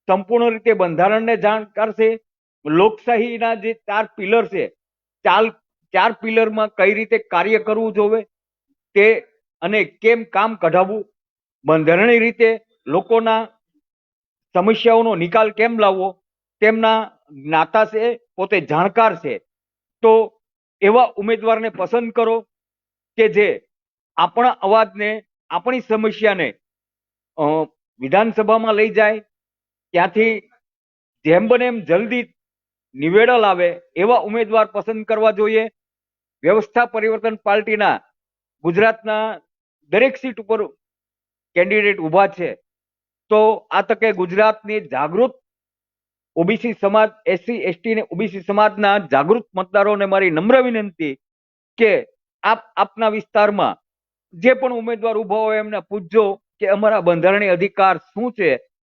સંપૂર્ણ રીતે બંધારણને જાણકાર છે. લોકશાહીના જે 4 પિલર છે, 4 પિલરમાં કઈ રીતે કાર્ય કરવું જોવે તે અને કેમ કામ કઢાવવું બંધારણીય રીતે લોકોના સમસ્યાઓનો નિકાલ કેમ લાવવો, તેમના જ્ઞાતા છે, પોતે જાણકાર છે, તો એવા ઉમેદવારને પસંદ કરો કે જે આપણા અવાજને, આપણી સમસ્યાને વિધાનસભામાં લઈ જાય, ત્યાંથી જેમ બને એમ જલ્દી નિવેડો લાવે એવા ઉમેદવાર પસંદ કરવા જોઈએ. વ્યવસ્થા પરિવર્તન પાર્ટીના ગુજરાતના દરેક સીટ ઉપર કેન્ડિડેટ ઉભા છે, તો આ તકે ગુજરાતની જાગૃત ઓબીસી સમાજ, એસસી એસટી ને ઓબીસી સમાજના જાગૃત મતદારોને મારી નમ્ર વિનંતી કે આપના વિસ્તારમાં જે પણ ઉમેદવાર ઉભા હોય એમને પૂછજો કે અમારા બંધારણીય અધિકાર શું છે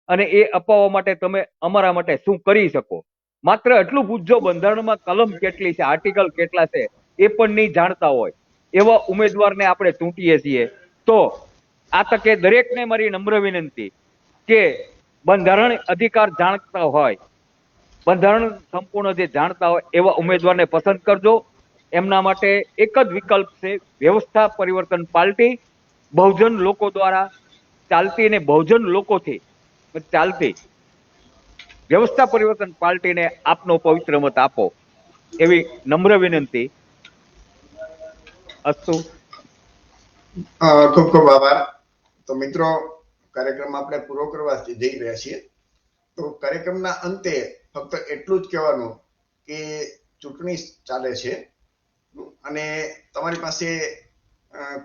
અને એ અપાવવા માટે તમે અમારા માટે શું કરી શકો. માત્ર એટલું પૂછજો બંધારણમાં કલમ કેટલી છે, આર્ટિકલ કેટલા છે એ પણ નહીં જાણતા હોય એવા ઉમેદવારને આપણે ચૂંટીએ છીએ. તો આ તકે દરેકને મારી નમ્ર વિનંતી કે બંધારણ અધિકાર જાણતા હોય, બંધારણ સંપૂર્ણ જે જાણતા હોય એવા ઉમેદવારને પસંદ કરજો. એમના માટે એક જ વિકલ્પ છે, વ્યવસ્થા પરિવર્તન પાર્ટી, બહુજન લોકો દ્વારા ચાલતી અને બહુજન લોકોથી ચાલતી વ્યવસ્થા પરિવર્તન પાર્ટીને આપનો પવિત્ર મત આપો એવી નમ્ર વિનંતી. અસ્તુ. ખૂબ ખૂબ આભાર. તો મિત્રો, કાર્યક્રમ આપણે પૂરો કરવા જઈ રહ્યા છીએ. તો કાર્યક્રમના અંતે ફક્ત એટલું જ કહેવાનું કે ચૂંટણી ચાલે છે અને તમારી પાસે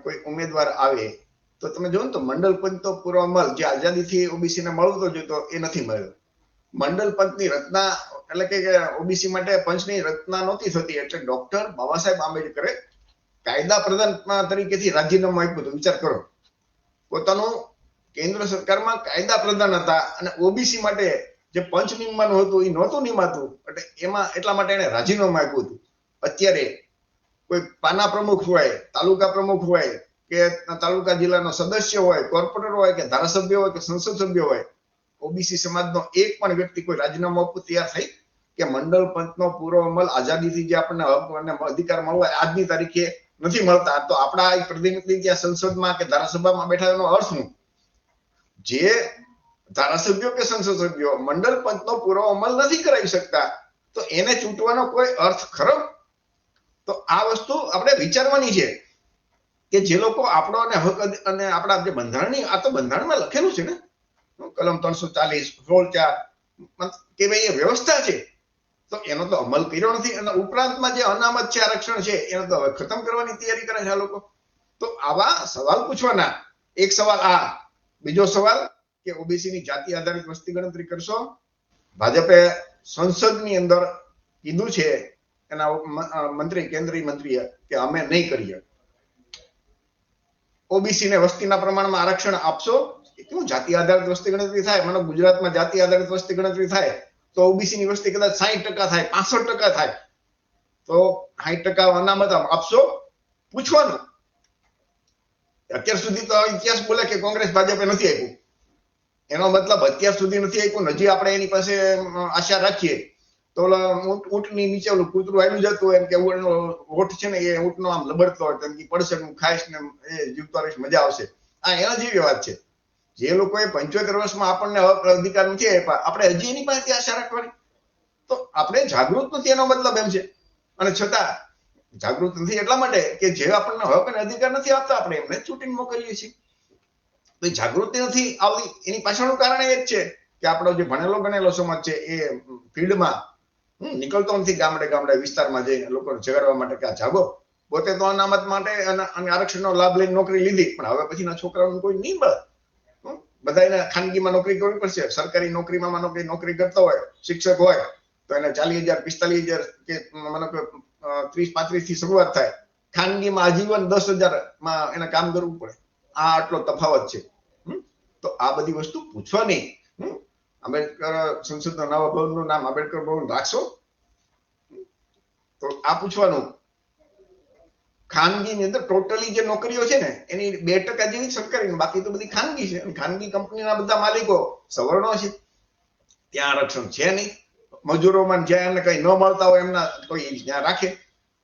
કોઈ ઉમેદવાર આવે તો તમે જો ને તો મંડળ પંચ તો પૂરો અમલ જે આઝાદીથી ઓબીસી ને મળતો જોઈતો એ નથી મળ્યો. મંડળ પંચની રચના એટલે કે ઓબીસી માટે પંચની રચના નહોતી થતી, એટલે ડોક્ટર બાબા સાહેબ આંબેડકરે કાયદા પ્રધાન તરીકેથી રાજીનામું આપ્યું હતું. વિચાર કરો, પોતાનું કેન્દ્ર સરકારમાં કાયદા પ્રધાન હતા અને ઓબીસી માટે જે પંચ નિમવાનું હતું એ નહોતું નિમાતું, એટલે એમાં એટલા માટે એને રાજીનામું આપ્યું હતું. અત્યારે કોઈ પાના પ્રમુખ હોય, તાલુકા પ્રમુખ હોય કે તાલુકા જિલ્લાનો સદસ્ય હોય, કોર્પોરેટર હોય કે ધારાસભ્ય હોય કે સંસદ સભ્ય હોય, ઓબીસી સમાજનો એક પણ વ્યક્તિ કોઈ રાજીનામું આપવું તૈયાર થઈ કે મંડળ પંચનો પૂરો અમલ આઝાદીથી જે આપણને હક અને અધિકાર મળવા આજની તારીખે નથી મળતા. તો આપણા પ્રતિનિધિ ત્યાં સંસદમાં કે ધારાસભામાં બેઠા એનો અર્થ શું? જે ધારાસભ્યો કે સંસદ સભ્યો મંડળ પંચનો પૂરો અમલ નથી કરાવી શકતા તો એને ચૂંટવાનો કોઈ અર્થ ખરો? તો આ વસ્તુ આપણે વિચારવાની છે કે જે લોકો આપણો અને હક અને આપણા જે બંધારણની, આ તો બંધારણમાં લખેલું છે ને, કલમ 340 કે ભાઈ એ વ્યવસ્થા છે, તો એનો તો અમલ કર્યો નથી. અને ઉપરાંતમાં જે અનામત છે, આરક્ષણ છે, એનો તો ખતમ કરવાની તૈયારી કરે છે આ લોકો. તો આવા સવાલ પૂછવાના. એક સવાલ આ. બીજો સવાલ કે ઓબીસી ની જાતિ આધારિત વસ્તી ગણતરી કરશો? ભાજપે સંસદની અંદર કીધું છે એના મંત્રી, કેન્દ્રીય મંત્રીએ કે અમે નહીં કરીએ. ઓબીસી ને વસ્તીના પ્રમાણમાં આરક્ષણ આપશો? કેવું જાતિ આધારિત વસ્તી ગણતરી થાય? મને ગુજરાતમાં જાતિ આધારિત વસ્તી ગણતરી થાય તો ઓબીસી ની વસ્તી કદાચ 60% થાય, 65% થાય, તો 60% અનામત આપશો? પૂછવાનું. અત્યાર સુધી તો ઇતિહાસ બોલે કે કોંગ્રેસ ભાજપે નથી આપ્યું. એનો મતલબ અત્યાર સુધી નથી આપ્યું, હજી આપણે એની પાસે આશા રાખીએ તો ઊંટની નીચે ઓલું કૂતરું આવ્યું જતું હોય એમ કે હોઠ છે ને એ ઊંટનો આમ લબડતો હોય, કેમ કે પડશે હું ખાઈશ ને એ જીવતો રહીશ, મજા આવશે. આ એના જેવી વાત છે. જે લોકોએ 75 વર્ષમાં આપણને અધિકાર નથી આપ્યા, આપણે હજી એની પાસેથી આશા રાખવાની? તો આપણે જાગૃત નથી એનો મતલબ એમ છે. અને છતાં જાગૃત નથી એટલા માટે કે જે આપણને હક અને અધિકાર નથી આપતા આપણે એમને ચૂંટીને મોકલીએ છીએ. તો જાગૃતિ નથી આવતી, એની પાછળનું કારણ એ જ છે કે આપણો જે ભણેલો ગણેલો સમાજ છે એ ફિલ્ડમાં નીકળતો નથી. ગામડે ગામડે વિસ્તારમાં જઈને લોકોને જગાડવા માટે કે આ જાગો. પોતે તો અનામત માટે અને આરક્ષણનો લાભ લઈને નોકરી લીધી, પણ હવે પછીના છોકરાઓને કોઈ નહીં મળે. બધાને ખાનગીમાં નોકરી કરવી પડશે. સરકારી નોકરીમાં નોકરી કરતો હોય, શિક્ષક હોય તો એને 40,000 45,000 કે મને 30-35 થી શરૂઆત થાય. ખાનગીમાં આજીવન 10,000 માં એને કામ કરવું પડે. આ આટલો તફાવત છે. તો આ બધી વસ્તુ પૂછવાની. આંબેડકર સંસદના નવા ભવનનું નામ આંબેડકર ભવન રાખશો? તો આ પૂછવાનું. ખાનગીની અંદર ટોટલી જે નોકરીઓ છે ને એની 2% જેવી સરકારી, બાકી તો બધી ખાનગી છે. ખાનગી કંપનીના બધા માલિકો સવર્ણો છે. ત્યાં આરક્ષણ છે નહીં. મજૂરોમાં જ્યાં એમને કઈ ન મળતા હોય એમના કોઈ ત્યાં રાખે,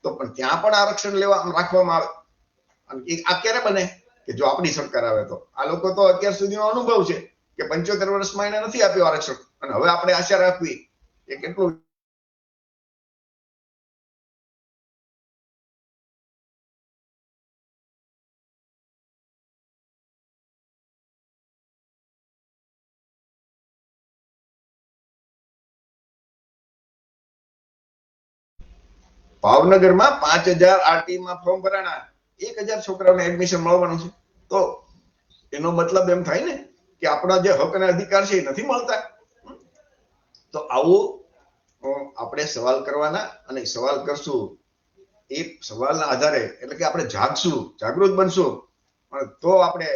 તો પણ ત્યાં પણ આરક્ષણ રાખવામાં આવે. આ ક્યારે બને કે જો આપણી સરકાર આવે તો. આ લોકો તો અત્યાર સુધીનો અનુભવ છે કે 75 વર્ષમાં એને નથી આપ્યું આરક્ષણ, અને હવે આપણે આશા રાખવી એ કેટલું ભાવનગરમાં 5000 આરટી માં ફોર્મ ભરાણા, 1000 છોકરાઓને એડમિશન મળવાનું છે. તો એનો મતલબ એમ થાય ને કે આપણા જે હક અને અધિકાર છે એ નથી મળતા. તો આવું આપણે સવાલ કરવાના, અને સવાલ કરશું એ સવાલના આધારે, એટલે કે આપણે જાગશું, જાગૃત બનશું, તો આપણે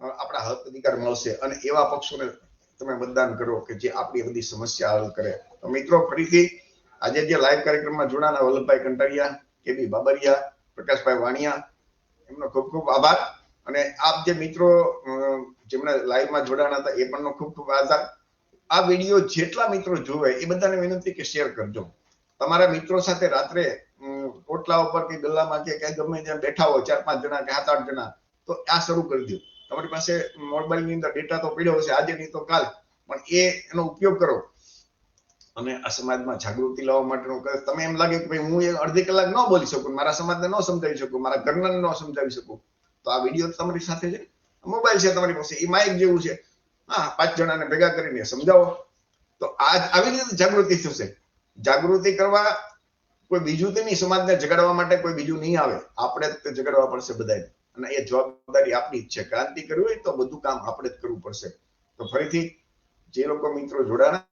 આપણા હક અધિકાર મળશે. અને એવા પક્ષોને તમે મતદાન કરો કે જે આપણી બધી સમસ્યા હલ કરે. તો મિત્રો, ફરીથી આજે જે લાઈવ કાર્યક્રમમાં જોડાના વલ્લભભાઈ કંટારિયા, કેબી બાબરિયા, પ્રકાશભાઈ વાણિયા, એમનો ખૂબ ખૂબ આભાર. અને આપ જે મિત્રો જેમણે લાઈવમાં જોડાણા હતા એ પણ ખૂબ ખૂબ આભાર. આ વિડીયો જેટલા મિત્રો જોવે એ બધાને વિનંતી કે શેર કરજો. તમારા મિત્રો સાથે રાત્રે ઓટલા ઉપર કે ગલ્લામાં કે ક્યાંય ગમે ત્યાં બેઠા હોય, 4-5 જણા કે 7-8 જણા, તો આ શરૂ કરી દો. તમારી પાસે મોબાઈલની અંદર ડેટા તો પડ્યો હશે, આજે નહીં તો કાલ, પણ એનો ઉપયોગ કરો અને આ સમાજમાં જાગૃતિ લાવવા માટેનું. તમે એમ લાગે કે ભાઈ હું અડધી કલાક ન બોલી શકું, મારા સમાજને ન સમજાવી શકું, મારા ઘરને ન સમજાવી શકું, તો આ વિડીયો તમારી સાથે છે, મોબાઈલ છે તમારી પાસે, એ માઇક જેવું છે. હા, 5 જણાને ભેગા કરીને સમજાવો, તો આવી રીતે જાગૃતિ થશે. જાગૃતિ કરવા કોઈ બીજું નહીં, સમાજને જગાડવા માટે કોઈ બીજું નહીં આવે, આપણે જ જગાડવા પડશે બધાને. અને એ જવાબદારી આપણી જ છે. ક્રાંતિ કરવી હોય તો બધું કામ આપણે જ કરવું પડશે. તો ફરીથી જે લોકો મિત્રો જોડાણા